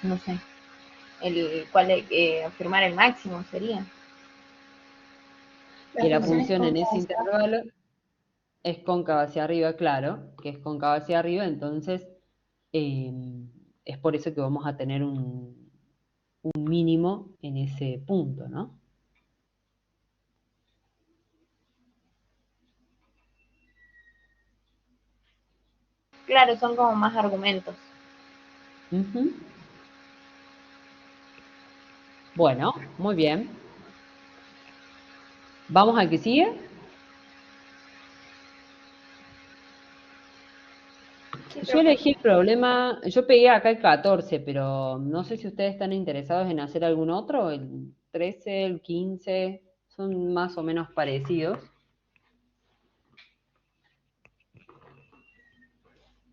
No sé, afirmar el máximo sería. La Que la función es función en cóncava ese hacia abajo. intervalo es cóncava hacia arriba, claro, que es cóncava hacia arriba, entonces eh, es por eso que vamos a tener un mínimo en ese punto, ¿no? Claro, son como más argumentos. Ujú. Bueno, muy bien. ¿Vamos al que sigue? Sí, Yo profe. elegí el problema, yo pegué acá el 14, pero no sé si ustedes están interesados en hacer algún otro, el 13, el 15, son más o menos parecidos.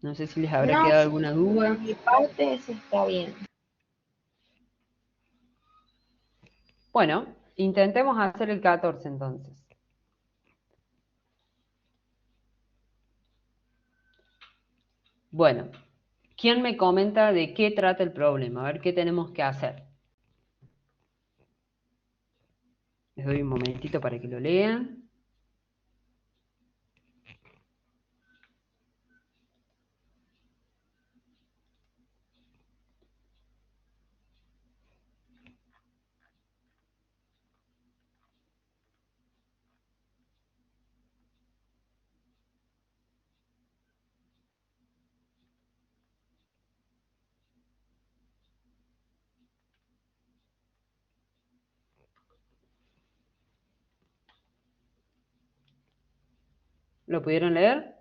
No sé si les habrá No, quedado sí, alguna de duda. mi parte ese está bien. Bueno, intentemos hacer el 14 entonces. Bueno, ¿quién me comenta de qué trata el problema? A ver qué tenemos que hacer. Les doy un momentito para que lo lean. ¿Lo pudieron leer?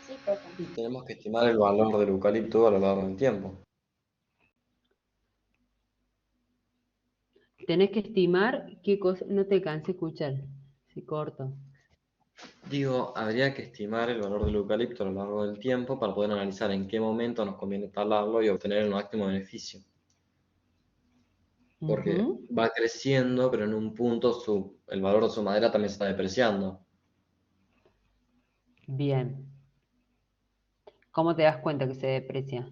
Sí, profe. Y tenemos que estimar el valor del eucalipto a lo largo del tiempo. Tenés que estimar qué cosa. No te canses de escuchar. Se corto. Digo, habría que estimar el valor del eucalipto a lo largo del tiempo para poder analizar en qué momento nos conviene talarlo y obtener el máximo beneficio. Porque Ujú. va creciendo, pero en un punto el valor de su madera también se está depreciando. Bien. ¿Cómo te das cuenta que se deprecia?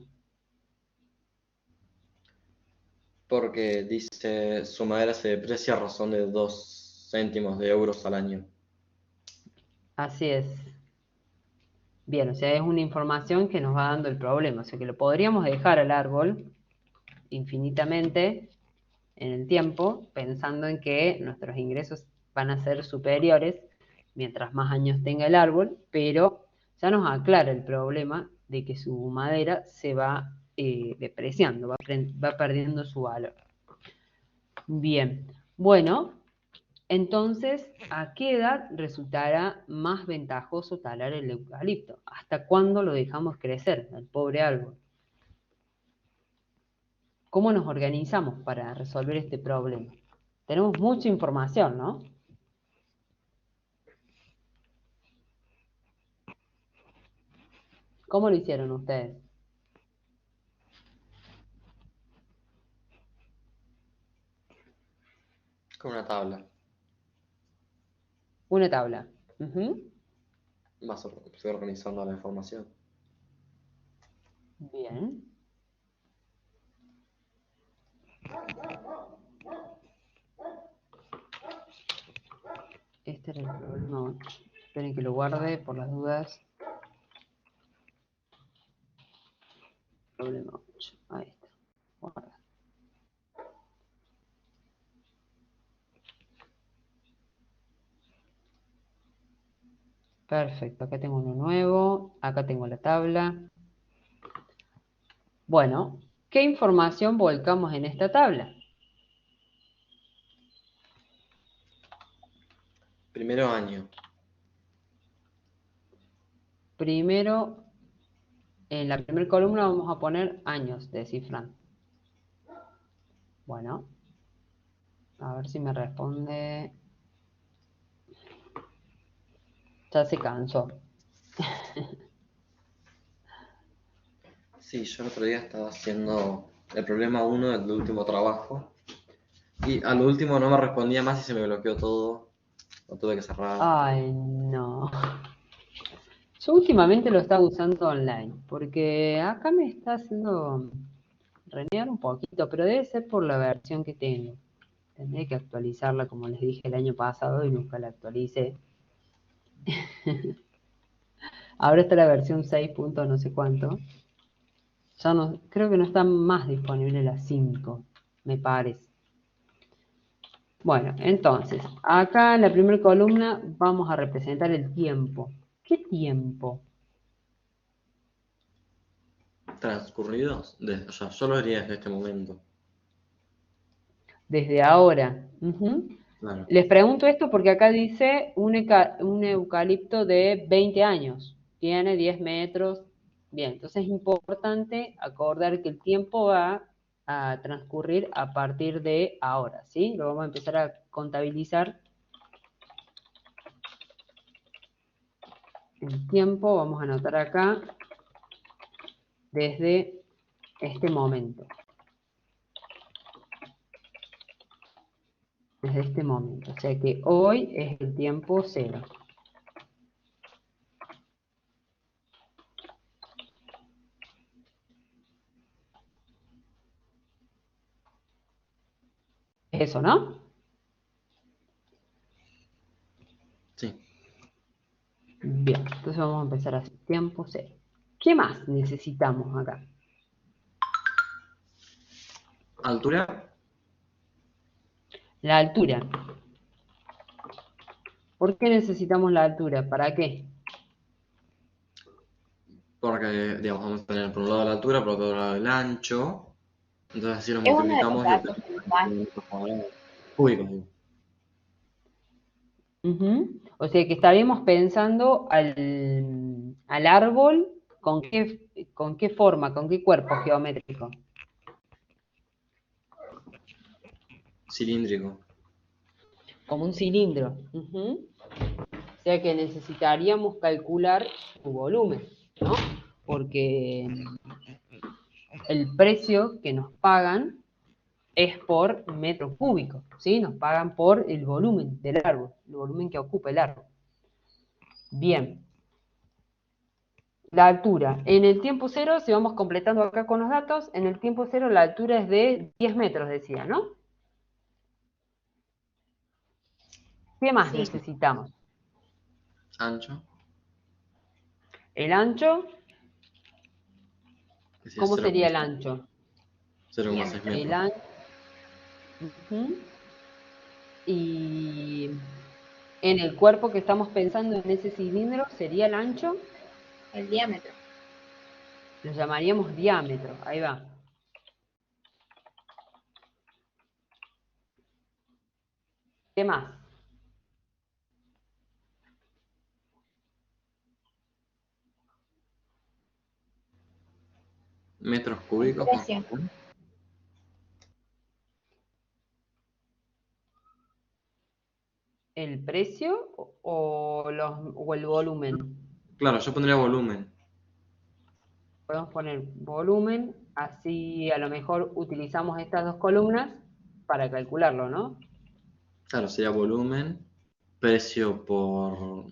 Porque dice, su madera se deprecia a razón de 2 céntimos de euros al año. Así es. Bien, o sea, es una información que nos va dando el problema. O sea, que lo podríamos dejar al árbol infinitamente en el tiempo, pensando en que nuestros ingresos van a ser superiores mientras más años tenga el árbol, pero ya nos aclara el problema de que su madera se va depreciando, va perdiendo su valor. Bien, bueno, entonces, ¿a qué edad resultará más ventajoso talar el eucalipto? ¿Hasta cuándo lo dejamos crecer, al pobre árbol? ¿Cómo nos organizamos para resolver este problema? Tenemos mucha información, ¿no? ¿Cómo lo hicieron ustedes? Con una tabla. Una tabla. Ujú. Estoy organizando la información. Bien. Este era el problema 8. Esperen que lo guarde por las dudas. Problema 8. Ahí está. Guarda. Perfecto. Acá tengo uno nuevo. Acá tengo la tabla. Bueno, ¿qué información volcamos en esta tabla? Primero año. Primero, en la primera columna vamos a poner años de Cifran. Bueno, a ver si me responde. Ya se cansó. Sí, yo el otro día estaba haciendo el problema 1 del último trabajo. Y al último no me respondía más y se me bloqueó todo. Lo tuve que cerrar. Ay, no. Yo últimamente lo estaba usando online, porque acá me está haciendo renegar un poquito, pero debe ser por la versión que tengo. Tendré que actualizarla, como les dije el año pasado, y nunca la actualicé. Ahora está la versión 6 punto no sé cuánto. Ya no, creo que no está más disponible la 5, me parece. Bueno, entonces, acá en la primera columna vamos a representar el tiempo. ¿Qué tiempo? Transcurridos, o sea, yo lo haría desde este momento. Desde ahora. Ujú. Claro. Les pregunto esto porque acá dice un eucalipto de 20 años. Tiene 10 metros. Bien, entonces es importante acordar que el tiempo va a transcurrir a partir de ahora, ¿sí? Lo vamos a empezar a contabilizar. El tiempo, vamos a anotar acá, desde este momento. Desde este momento. O sea que hoy es el tiempo 0. Eso, ¿no? Sí. Bien, entonces vamos a empezar a hacer tiempo 0. ¿Qué más necesitamos acá? Altura. La altura. ¿Por qué necesitamos la altura? ¿Para qué? Porque, digamos, vamos a tener por un lado la altura, por otro lado el ancho. Entonces así lo Es uno de los multiplicamos y datos obtenemos básicos. metros cuadrados. Cúbicos, digo. Ujú. O sea que estaríamos pensando al árbol con qué forma, con qué cuerpo geométrico. Cilíndrico. Como un cilindro. Ujú. O sea que necesitaríamos calcular su volumen, ¿no? Porque el precio que nos pagan es por metro cúbico, ¿sí? Nos pagan por el volumen del árbol, el volumen que ocupa el árbol. Bien. La altura. En el tiempo cero, si vamos completando acá con los datos, en el tiempo cero la altura es de 10 metros, decía, ¿no? ¿Qué más Sí, necesitamos? Ancho. El ancho, Que sea ¿cómo sería el 0,6 ancho? 0,6 El metros. ancho. Y en el cuerpo que estamos pensando en ese cilindro sería el ancho, el diámetro. lo llamaríamos diámetro, ahí va. ¿Qué más? Metros El cúbicos, vamos precio. a poner. ¿El precio o el volumen? Claro, yo pondría volumen. Podemos poner volumen, así a lo mejor utilizamos estas dos columnas para calcularlo, ¿no? Claro, sería volumen, precio por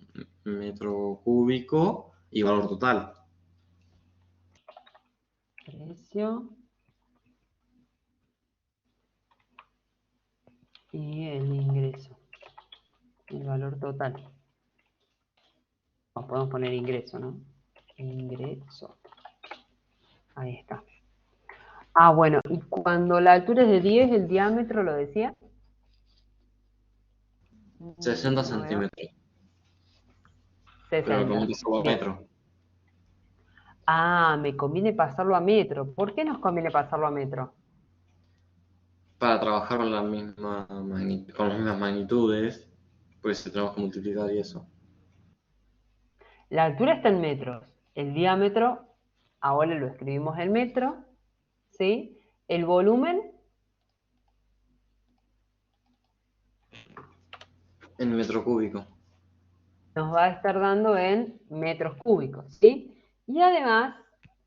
metro cúbico y valor total. Precio y el ingreso, el valor total. No, podemos poner ingreso, ¿no? Ingreso. Ahí está. Ah, bueno, y cuando la altura es de 10, el diámetro, ¿lo decía? 60 No veo. centímetros. Pero 60. como solo Bien. metro. Ah, me conviene pasarlo a metro. ¿Por qué nos conviene pasarlo a metro? Para trabajar con con las mismas magnitudes, pues tenemos que multiplicar y eso. La altura está en metros. El diámetro, ahora lo escribimos en metro, ¿sí? El volumen, En metro cúbico. nos va a estar dando en metros cúbicos, ¿sí? Y además,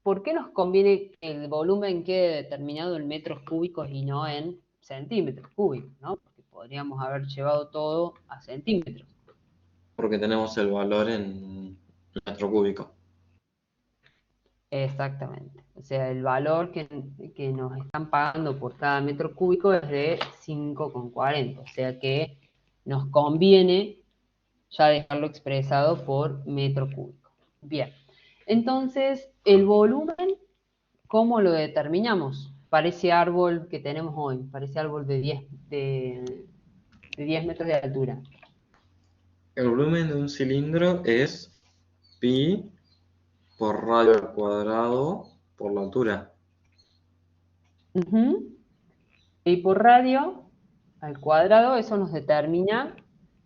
¿por qué nos conviene que el volumen quede determinado en metros cúbicos y no en centímetros cúbicos, ¿no? Porque podríamos haber llevado todo a centímetros. Porque tenemos el valor en metro cúbico. Exactamente. O sea, el valor que nos están pagando por cada metro cúbico es de 5,40. O sea que nos conviene ya dejarlo expresado por metro cúbico. Bien. Entonces, el volumen, ¿cómo lo determinamos? Para ese árbol que tenemos hoy, para ese árbol de 10 metros de altura. El volumen de un cilindro es pi por radio al cuadrado por la altura. Y por radio al cuadrado, eso nos determina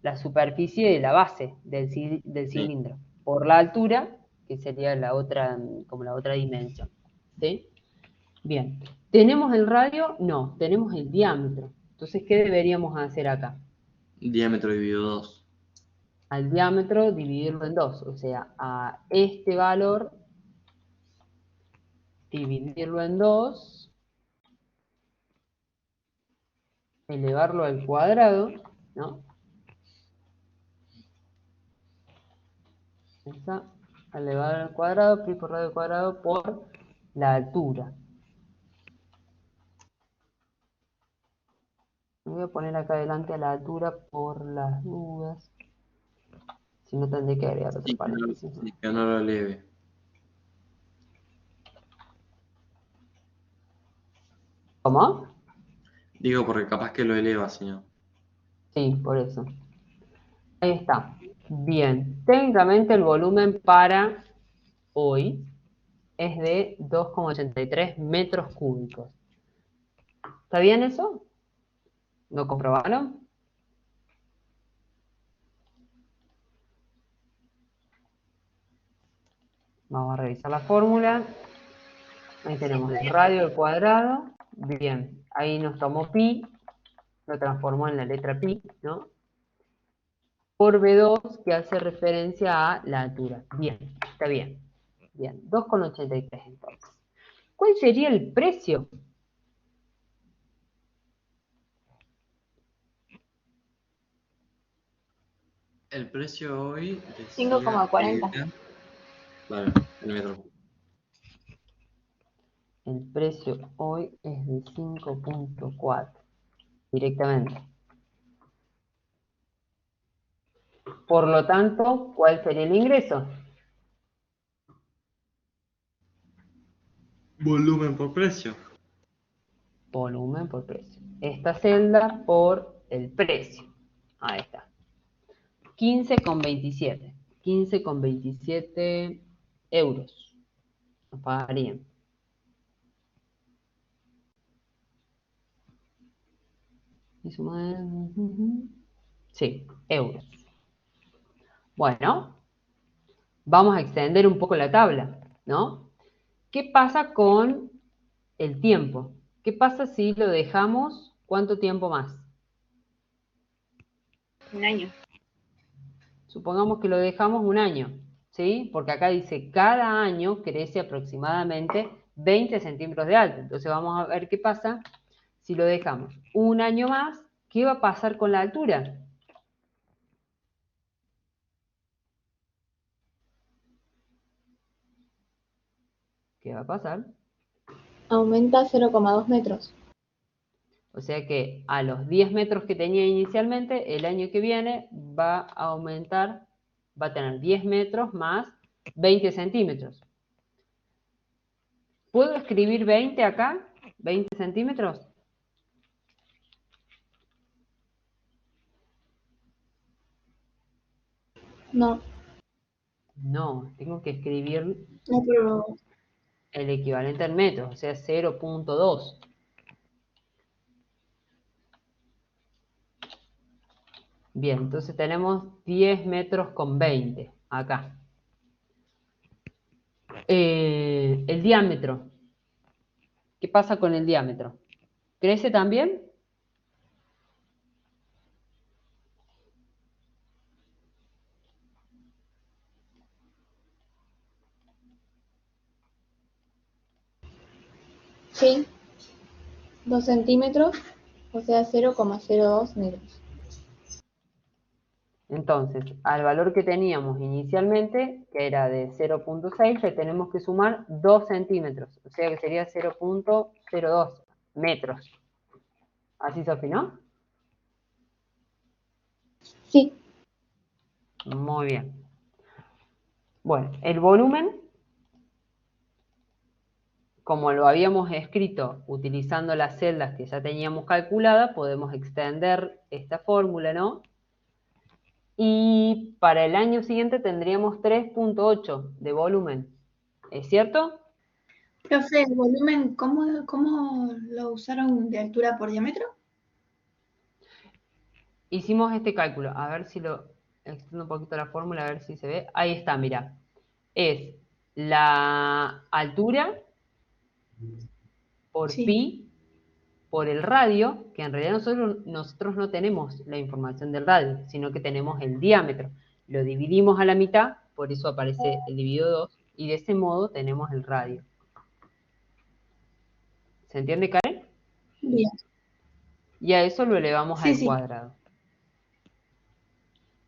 la superficie de la base del Sí. cilindro. Por la altura, que sería la otra, como la otra dimensión. ¿Sí? Bien. ¿Tenemos el radio? No, tenemos el diámetro. Entonces, ¿qué deberíamos hacer acá? Diámetro dividido 2. Al diámetro dividirlo en 2. O sea, a este valor dividirlo en 2, elevarlo al cuadrado, ¿no? Esa, elevado al cuadrado, pi por radio al cuadrado por la altura. Me voy a poner acá adelante a la altura por las dudas. Si no, tendré que agregar otro paréntesis, ¿no? Sí, que no lo eleve. ¿Cómo? Digo porque capaz que lo eleva, señor. Sí, por eso. Ahí está. Bien. Técnicamente el volumen para hoy es de 2,83 metros cúbicos. ¿Está bien eso? ¿Lo comprobaron? Vamos a revisar la fórmula. Ahí tenemos el radio al cuadrado. Bien. Ahí nos tomó pi. Lo transformó en la letra pi, ¿no? Por B2, que hace referencia a la altura. Bien, está bien. Bien, 2,83 entonces. ¿Cuál sería el precio? El precio hoy decía 5,40. que... Claro, el metro cúbico. El precio hoy es de 5,4 directamente. Por lo tanto, ¿cuál sería el ingreso? Volumen por precio. Volumen por precio. Esta celda por el precio. Ahí está. 15,27. 15,27 euros. Nos pagarían. Y sumar, sí, euros. Bueno, vamos a extender un poco la tabla, ¿no? ¿Qué pasa con el tiempo? ¿Qué pasa si lo dejamos cuánto tiempo más? Un año. Supongamos que lo dejamos un año, ¿sí? Porque acá dice cada año crece aproximadamente 20 centímetros de alto. Entonces vamos a ver qué pasa si lo dejamos un año más. ¿Qué va a pasar con la altura? ¿Qué va a pasar? Aumenta 0,2 metros. O sea que a los 10 metros que tenía inicialmente, el año que viene va a aumentar, va a tener 10 metros más 20 centímetros. ¿Puedo escribir 20 acá? ¿20 centímetros? No, No, tengo que escribir no, pero el equivalente en metros, o sea, 0.2. Bien, entonces tenemos 10 metros con 20 acá. El diámetro. ¿Qué pasa con el diámetro? ¿Crece también? Sí, 2 centímetros, o sea, 0,02 metros. Entonces, al valor que teníamos inicialmente, que era de 0.6, le tenemos que sumar 2 centímetros, o sea que sería 0.02 metros. ¿Así, Sofi, no? Sí, Muy bien. Bueno, el volumen, como lo habíamos escrito utilizando las celdas que ya teníamos calculadas, podemos extender esta fórmula, ¿no? Y para el año siguiente tendríamos 3.8 de volumen. ¿Es cierto? profe, el volumen, ¿cómo lo usaron de altura por diámetro? Hicimos este cálculo. A ver si lo extiendo un poquito la fórmula, a ver si se ve. Ahí está, mira. Es la altura por Sí. pi por el radio, que en realidad nosotros no tenemos la información del radio, sino que tenemos el diámetro. Lo dividimos a la mitad, por eso aparece el dividido 2, y de ese modo tenemos el radio. ¿Se entiende, Karen? Bien. Y a eso lo elevamos Sí, al sí, cuadrado.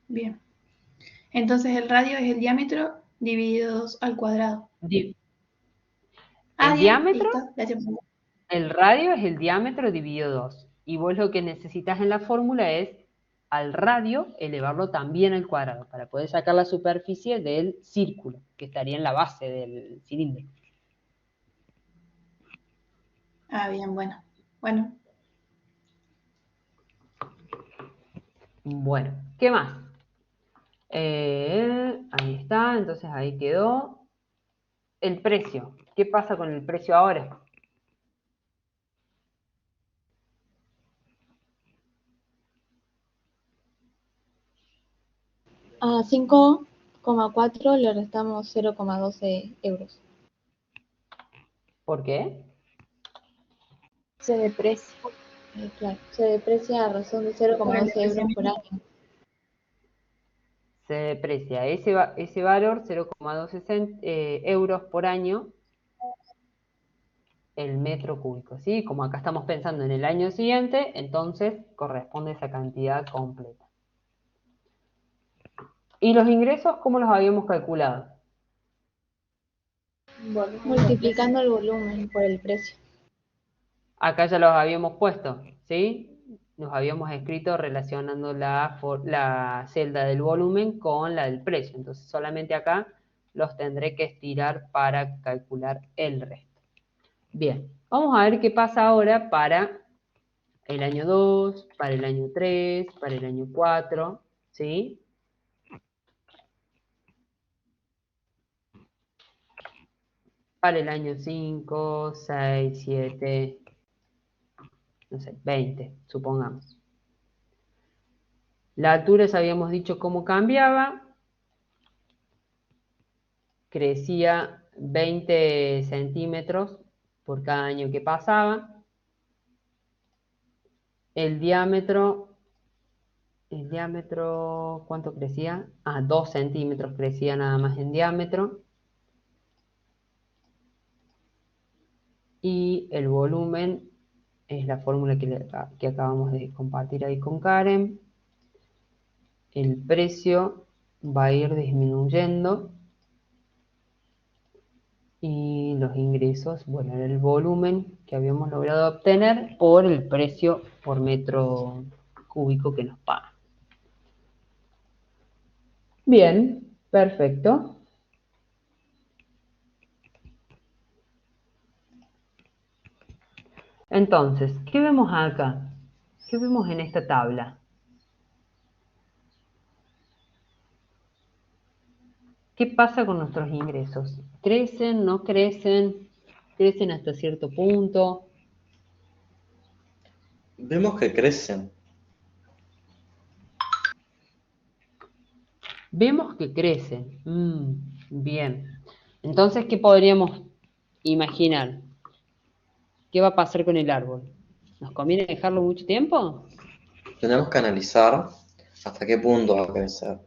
bien. Entonces el radio es el diámetro dividido 2 al cuadrado. Di- Ah, El bien, diámetro, listo. Gracias. el radio es el diámetro dividido 2. Y vos lo que necesitas en la fórmula es al radio elevarlo también al cuadrado, para poder sacar la superficie del círculo, que estaría en la base del cilindro. Ah, bien, bueno. Bueno, Bueno, ¿qué más? Ahí está, entonces ahí quedó. El precio. ¿Qué pasa con el precio ahora? a 5,4 le restamos 0,12 euros. ¿Por qué? Se deprecia, claro, se deprecia a razón de por el 0,12 euros por depreciamiento. año. Se deprecia ese valor, 0,2 euros por año, el metro cúbico, ¿sí? Como acá estamos pensando en el año siguiente, entonces corresponde esa cantidad completa. ¿Y los ingresos cómo los habíamos calculado? Multiplicando el volumen por el precio. Acá ya los habíamos puesto, ¿sí? Nos habíamos escrito relacionando la celda del volumen con la del precio. Entonces solamente acá los tendré que estirar para calcular el resto. Bien, vamos a ver qué pasa ahora para el año 2, para el año 3, para el año 4, ¿sí? Para el año 5, 6, 7, no sé, 20, supongamos. La altura ya habíamos dicho cómo cambiaba. Crecía 20 centímetros por cada año que pasaba. El diámetro, ¿cuánto crecía? 2 centímetros crecía nada más en diámetro. Y el volumen es la fórmula que acabamos de compartir ahí con Karen. El precio va a ir disminuyendo Y los ingresos, bueno, era el volumen que habíamos logrado obtener por el precio por metro cúbico que nos pagan. Bien, perfecto. Entonces, ¿qué vemos acá? ¿Qué vemos en esta tabla? ¿Qué pasa con nuestros ingresos? ¿Crecen, no crecen? ¿Crecen hasta cierto punto? Vemos que crecen. Vemos que crecen. Bien. Entonces, ¿qué podríamos imaginar? ¿Qué va a pasar con el árbol? ¿Nos conviene dejarlo mucho tiempo? Tenemos que analizar hasta qué punto va a crecer.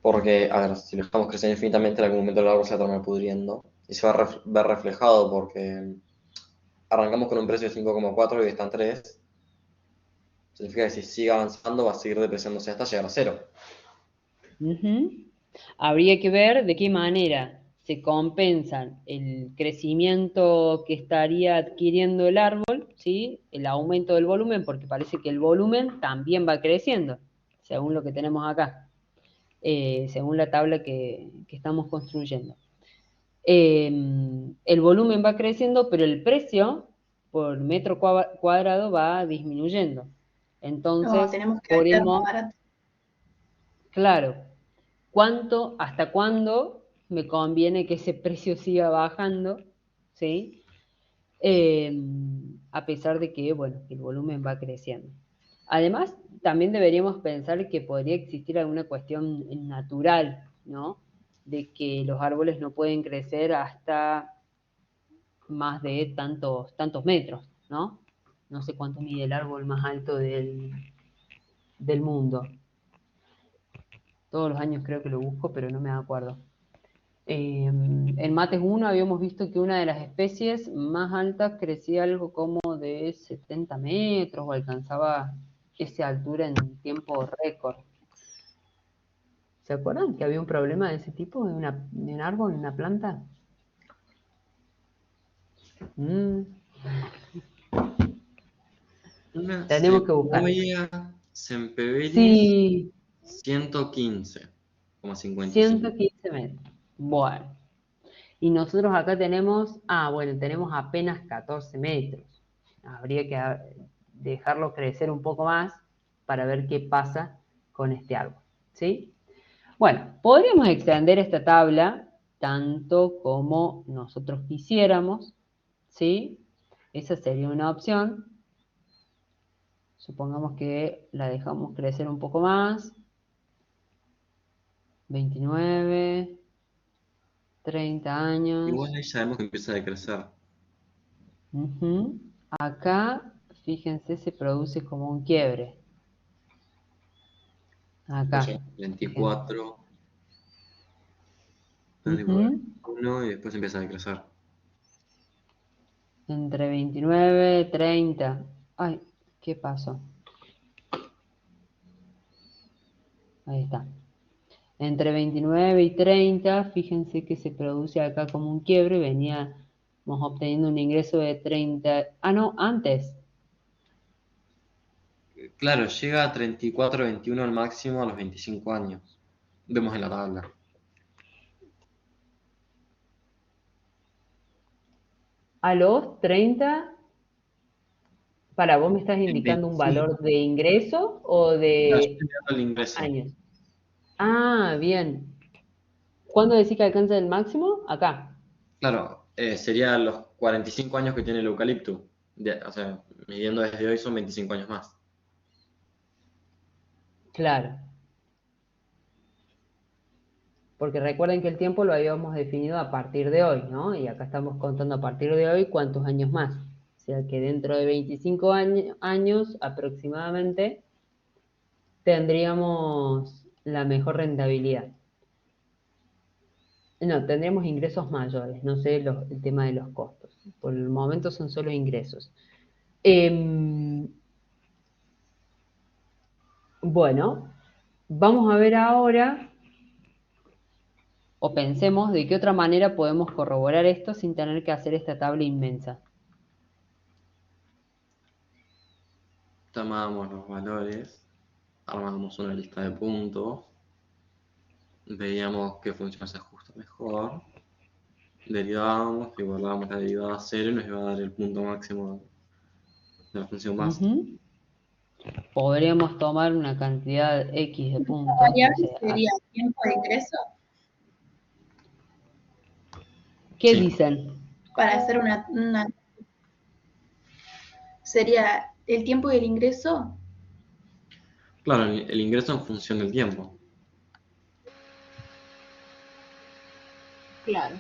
Porque, a ver, si lo dejamos crecer infinitamente, en algún momento el árbol se va a terminar pudriendo. Y se va a ver reflejado porque arrancamos con un precio de 5,4 y hoy está en 3. Significa que si sigue avanzando va a seguir depreciándose hasta llegar a 0. Ujú. Habría que ver de qué manera se compensan el crecimiento que estaría adquiriendo el árbol, ¿sí? El aumento del volumen, porque parece que el volumen también va creciendo, según lo que tenemos acá, según la tabla que estamos construyendo. El volumen va creciendo, pero el precio por metro cuadrado va disminuyendo. No, Entonces, tenemos que vender más podemos, barato. claro, hasta cuándo me conviene que ese precio siga bajando, ¿sí? Eh, a pesar de que, bueno, el volumen va creciendo. Además, también deberíamos pensar que podría existir alguna cuestión natural, ¿no? De que los árboles no pueden crecer hasta más de tantos metros, ¿no? No sé cuánto mide el árbol más alto del mundo. Todos los años creo que lo busco, pero no me acuerdo. En Mates 1 habíamos visto que una de las especies más altas crecía algo como de 70 metros o alcanzaba esa altura en tiempo récord. ¿Se acuerdan que había un problema de ese tipo, de un árbol, de una planta? Mm, Una tenemos que buscar. Sequoia sempeveris Sí, 115,55. 115 metros. Bueno, y nosotros acá tenemos, bueno, tenemos apenas 14 metros. Habría que dejarlo crecer un poco más para ver qué pasa con este árbol, ¿sí? Bueno, podríamos extender esta tabla tanto como nosotros quisiéramos, ¿sí? Esa sería una opción. Supongamos que la dejamos crecer un poco más. 29, 30 años. Igual ahí sabemos que empieza a decrecer. Ujú. Acá, fíjense, se produce como un quiebre. Después Acá, llega fíjense. 24, Ujú. 1 y después empieza a decrecer. Entre 29, 30. Ay, ¿qué pasó? Ahí está. Entre 29 y 30, fíjense que se produce acá como un quiebre. Veníamos obteniendo un ingreso de 30. Ah, no, antes. Claro, llega a 34, 21 al máximo a los 25 años. Vemos en la tabla. A los 30. Para vos me estás En indicando un 25. valor de ingreso o Claro, yo de estoy mirando el ingreso. años. Ah, bien. ¿Cuándo decís que alcanza el máximo? Acá. Claro, sería los 45 años que tiene el eucalipto. O sea, midiendo desde hoy son 25 años más. Claro. Porque recuerden que el tiempo lo habíamos definido a partir de hoy, ¿no? Y acá estamos contando a partir de hoy cuántos años más. O sea que dentro de 25 años aproximadamente tendríamos la mejor rentabilidad. No, tendríamos ingresos mayores, no sé el tema de los costos. Por el momento son solo ingresos. Bueno, vamos a ver ahora O pensemos de qué otra manera podemos corroborar esto sin tener que hacer esta tabla inmensa. Tomamos los valores, armamos una lista de puntos, veíamos qué función se ajusta mejor, derivábamos, igualábamos la derivada a 0 y nos iba a dar el punto máximo de la función base. Ujú. Podríamos tomar una cantidad X de La puntos, no variable sé, sería tiempo de ingreso ¿qué Sí, dicen? para hacer sería el tiempo del ingreso. claro, el ingreso en función del tiempo. Claro.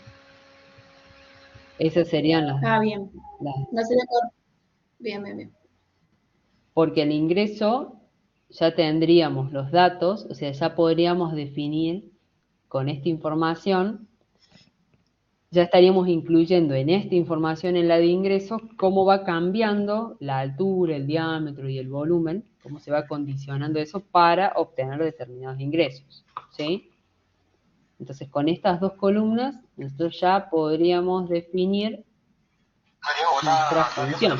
Esas serían Ah, bien. las- No sería correcto. Bien, bien, bien. porque el ingreso ya tendríamos los datos, o sea, ya podríamos definir con esta información, ya estaríamos incluyendo en esta información, en la de ingresos, cómo va cambiando la altura, el diámetro y el volumen, cómo se va condicionando eso para obtener determinados ingresos, ¿sí? Entonces, con estas dos columnas, nosotros ya podríamos definir nuestra función.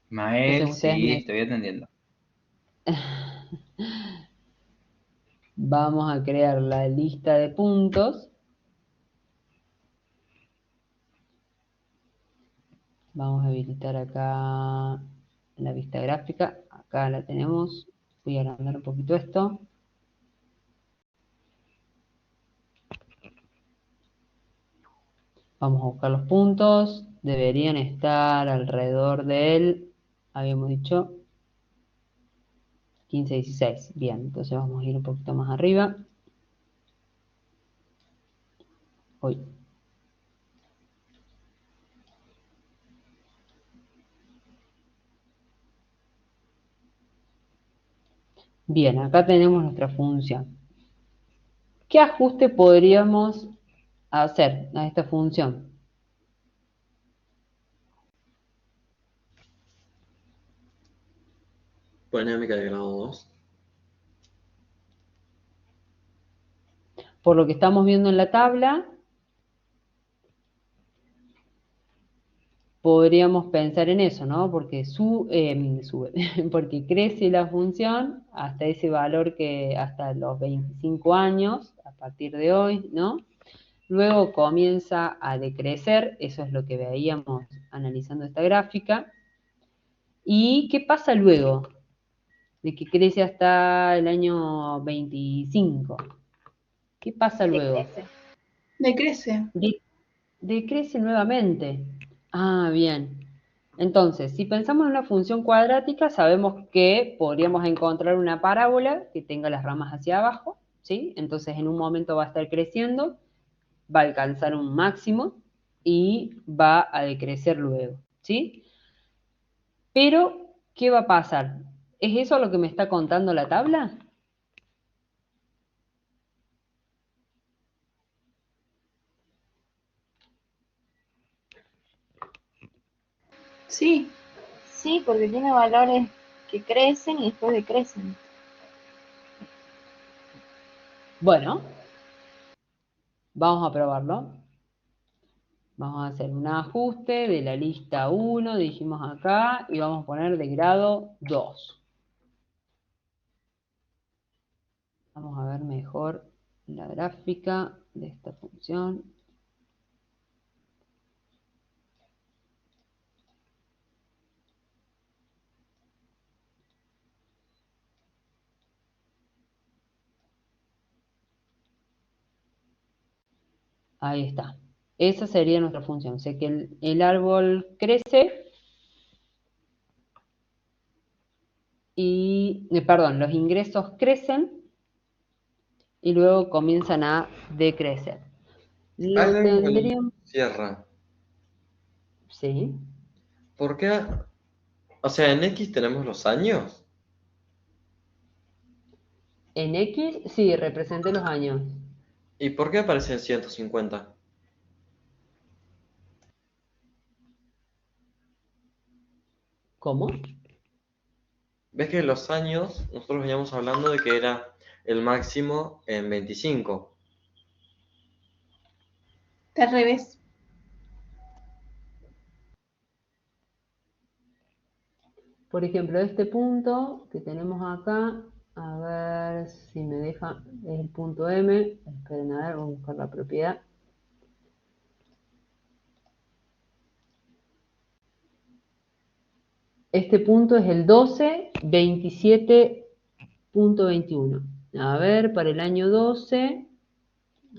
Mael, Entonces, ustedes sí, me estoy atendiendo. vamos a crear la lista de puntos. Vamos a habilitar acá la vista gráfica. Acá la tenemos. Voy a agrandar un poquito esto. Vamos a buscar los puntos. Deberían estar alrededor del, habíamos dicho, 15, 16. Bien, entonces vamos a ir un poquito más arriba. Uy. Bien, acá tenemos nuestra función. ¿Qué ajuste podríamos hacer a esta función? Polinámica de grado 2. Por lo que estamos viendo en la tabla, podríamos pensar en eso, ¿no? Porque porque crece la función hasta ese valor que hasta los 25 años, a partir de hoy, ¿no? Luego comienza a decrecer, eso es lo que veíamos analizando esta gráfica. ¿Y qué pasa luego de que crece hasta el año 25? ¿Qué pasa luego? Decrece. Decrece. Decrece nuevamente. Ah, bien. Entonces, si pensamos en una función cuadrática, sabemos que podríamos encontrar una parábola que tenga las ramas hacia abajo, ¿sí? Entonces, en un momento va a estar creciendo, va a alcanzar un máximo y va a decrecer luego, ¿sí? Pero, ¿qué va a pasar? ¿Es eso lo que me está contando la tabla? Sí, Sí, porque tiene valores que crecen y después decrecen. Bueno, vamos a probarlo. Vamos a hacer un ajuste de la lista 1, dijimos acá, y vamos a poner de grado 2. Vamos a ver mejor la gráfica de esta función. Ahí está. Esa sería nuestra función. O sea que el árbol crece y, perdón, los ingresos crecen y luego comienzan a decrecer. Hay Lo algo que no me tendríamos, cierra. sí. ¿Por qué? O sea, en X tenemos los años. En X, sí, represente los años. ¿Y por qué aparecen 150? ¿Cómo? ¿Ves que los años, nosotros veníamos hablando de que era el máximo en 25? Está al revés. Por ejemplo, este punto que tenemos acá, a ver si me deja, es el punto M. Esperen, a ver, vamos a buscar la propiedad. Este punto es el 12,27,21. A ver, para el año 12,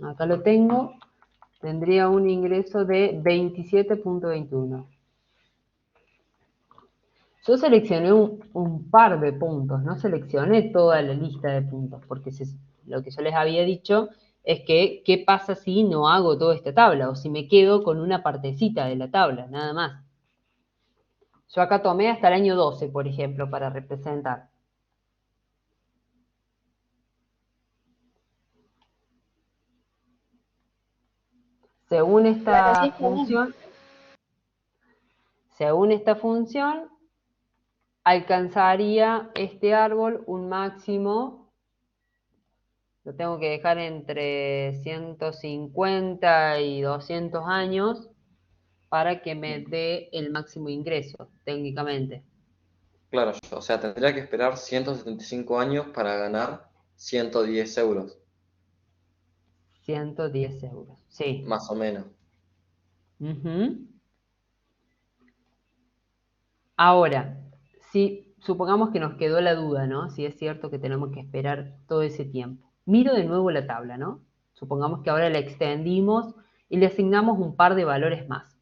acá lo tengo, tendría un ingreso de 27,21. Yo seleccioné un par de puntos, no seleccioné toda la lista de puntos, porque lo que yo les había dicho es que, ¿qué pasa si no hago toda esta tabla? O si me quedo con una partecita de la tabla, nada más. Yo acá tomé hasta el año 12, por ejemplo, para representar. Según Claro, sí esta está bien. función, según esta función, alcanzaría este árbol un máximo, lo tengo que dejar entre 150 y 200 años para que me dé el máximo ingreso, técnicamente. Claro, o sea, tendría que esperar 175 años para ganar 110 euros, 110 euros, sí. más o menos. Ujú. Ahora, si supongamos que nos quedó la duda, ¿no? Si es cierto que tenemos que esperar todo ese tiempo. Miro de nuevo la tabla, ¿no? Supongamos que ahora la extendimos y le asignamos un par de valores más.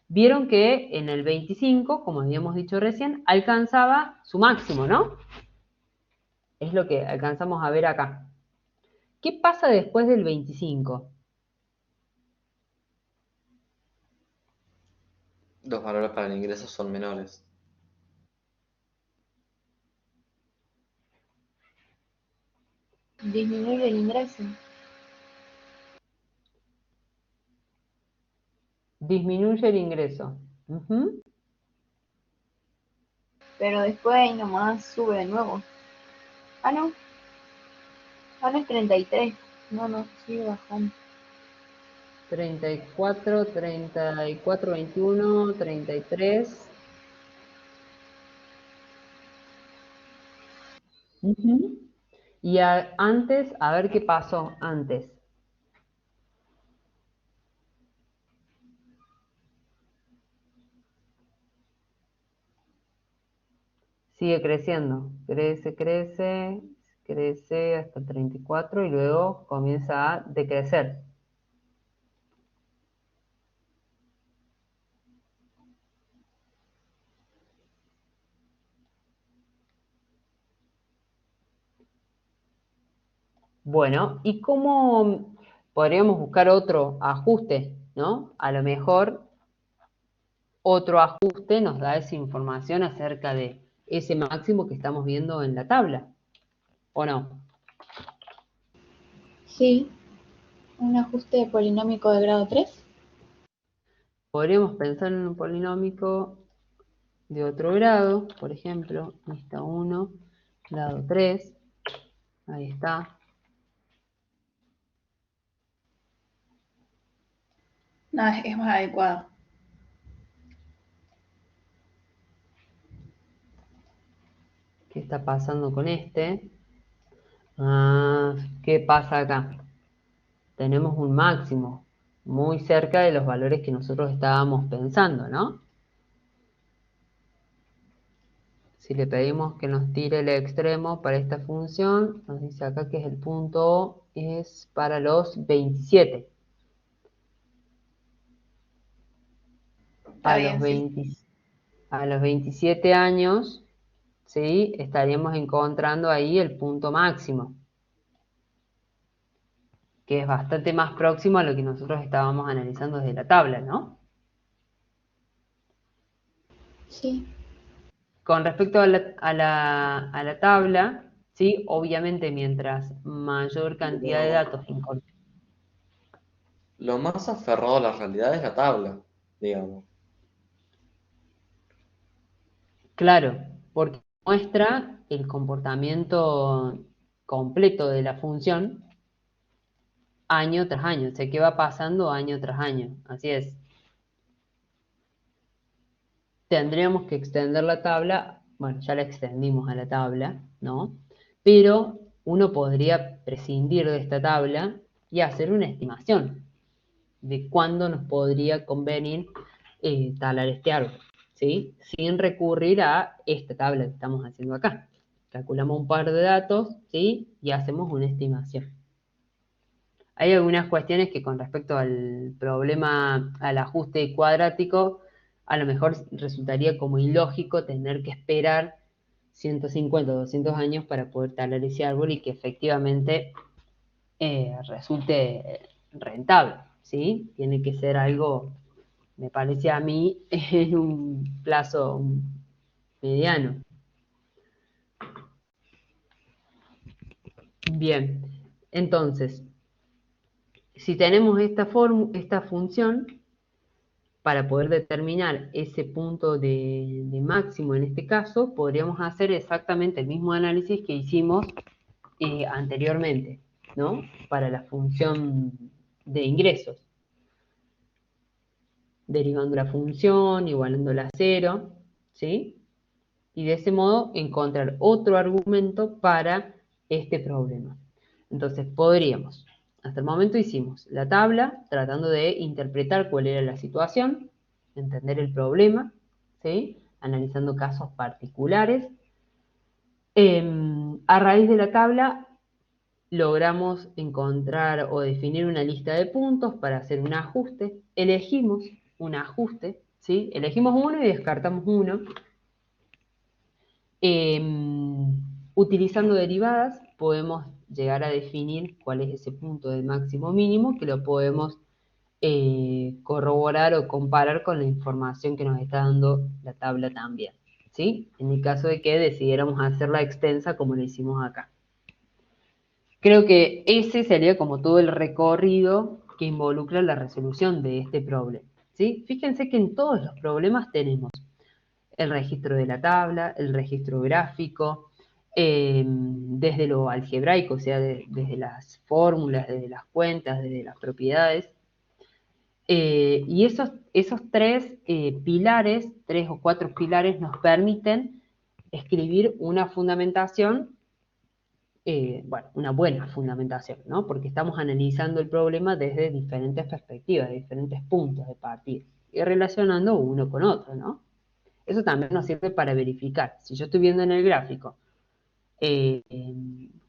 Vieron que en el 25, como habíamos dicho recién, alcanzaba su máximo, ¿no? Es lo que alcanzamos a ver acá. ¿Qué pasa después del 25? Los valores para el ingreso son menores. Disminuye el ingreso. Disminuye el ingreso. Ujú. Pero después ahí nomás sube de nuevo. Ah, no. Ah, no es 33. No, no, sigue bajando. 34, 34, 21, 33. Ujú. Y antes, a ver qué pasó antes. Sigue creciendo. Crece, crece, crece hasta el 34 y luego comienza a decrecer. Bueno, ¿y cómo podríamos buscar otro ajuste, ¿no? A lo mejor otro ajuste nos da esa información acerca de ese máximo que estamos viendo en la tabla, ¿o no? Sí, un ajuste de polinómico de grado 3. Podríamos pensar en un polinómico de otro grado, por ejemplo, lista 1, grado 3, ahí está. No, es más adecuado. ¿Qué está pasando con este? Ah, ¿qué pasa acá? Tenemos un máximo muy cerca de los valores que nosotros estábamos pensando, ¿no? Si le pedimos que nos tire el extremo para esta función, nos dice acá que es el punto O, es para los 27. Está A los bien, sí. 20 a los 27 años, ¿sí? Estaríamos encontrando ahí el punto máximo, que es bastante más próximo a lo que nosotros estábamos analizando desde la tabla, ¿no? Sí. Con respecto a la tabla, ¿sí? Obviamente mientras mayor cantidad de datos incorporemos. Lo más aferrado a la realidad es la tabla, digamos. Claro, porque muestra el comportamiento completo de la función año tras año, o sea, qué va pasando año tras año. Así es. Tendríamos que extender la tabla, bueno, ya la extendimos a la tabla, ¿no? Pero uno podría prescindir de esta tabla y hacer una estimación de cuándo nos podría convenir talar este árbol, ¿sí? Sin recurrir a esta tabla que estamos haciendo acá. Calculamos un par de datos, ¿sí? Y hacemos una estimación. Hay algunas cuestiones que con respecto al problema, al ajuste cuadrático, a lo mejor resultaría como ilógico tener que esperar 150 o 200 años para poder talar ese árbol y que efectivamente resulte rentable, ¿sí? Tiene que ser algo, me parece a mí, en un plazo mediano. Bien, entonces, si tenemos esta función, para poder determinar ese punto de máximo en este caso, podríamos hacer exactamente el mismo análisis que hicimos anteriormente, ¿no? Para la función de ingresos. Derivando la función, igualándola a cero, ¿sí? Y de ese modo encontrar otro argumento para este problema. Entonces podríamos, hasta el momento hicimos la tabla tratando de interpretar cuál era la situación, entender el problema, ¿sí? Analizando casos particulares. A raíz de la tabla logramos encontrar o definir una lista de puntos para hacer un ajuste. Elegimos un ajuste, ¿sí? Elegimos uno y descartamos uno. Utilizando derivadas podemos llegar a definir cuál es ese punto de máximo mínimo que lo podemos corroborar o comparar con la información que nos está dando la tabla también, ¿sí? En el caso de que decidiéramos hacerla extensa como lo hicimos acá. Creo que ese sería como todo el recorrido que involucra la resolución de este problema, ¿sí? Fíjense que en todos los problemas tenemos el registro de la tabla, el registro gráfico, desde lo algebraico, o sea, desde las fórmulas, desde las cuentas, desde las propiedades. Y esos tres pilares, 3 o 4 pilares, nos permiten escribir una fundamentación, bueno, una buena fundamentación, ¿no? Porque estamos analizando el problema desde diferentes perspectivas, de diferentes puntos de partida, y relacionando uno con otro, ¿no? Eso también nos sirve para verificar. Si yo estoy viendo en el gráfico, eh,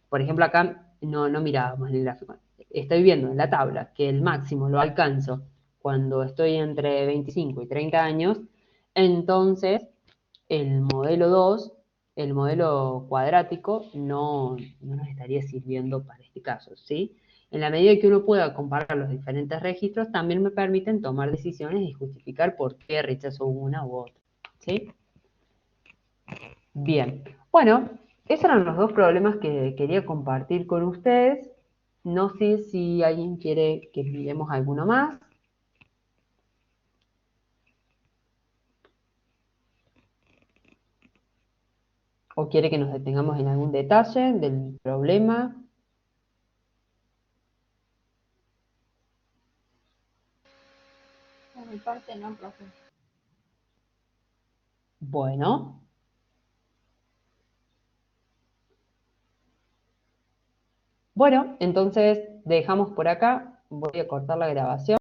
por ejemplo, acá no mirábamos en el gráfico. Estoy viendo en la tabla que el máximo lo alcanzo cuando estoy entre 25 y 30 años, entonces el modelo 2, el modelo cuadrático, no nos estaría sirviendo para este caso, ¿sí? En la medida que uno pueda comparar los diferentes registros, también me permiten tomar decisiones y justificar por qué rechazo una u otra, ¿sí? Bien, bueno, esos eran los dos problemas que quería compartir con ustedes. No sé si alguien quiere que miremos alguno más. ¿O quiere que nos detengamos en algún detalle del problema? Por mi parte no, profe. Bueno, entonces dejamos por acá. Voy a cortar la grabación.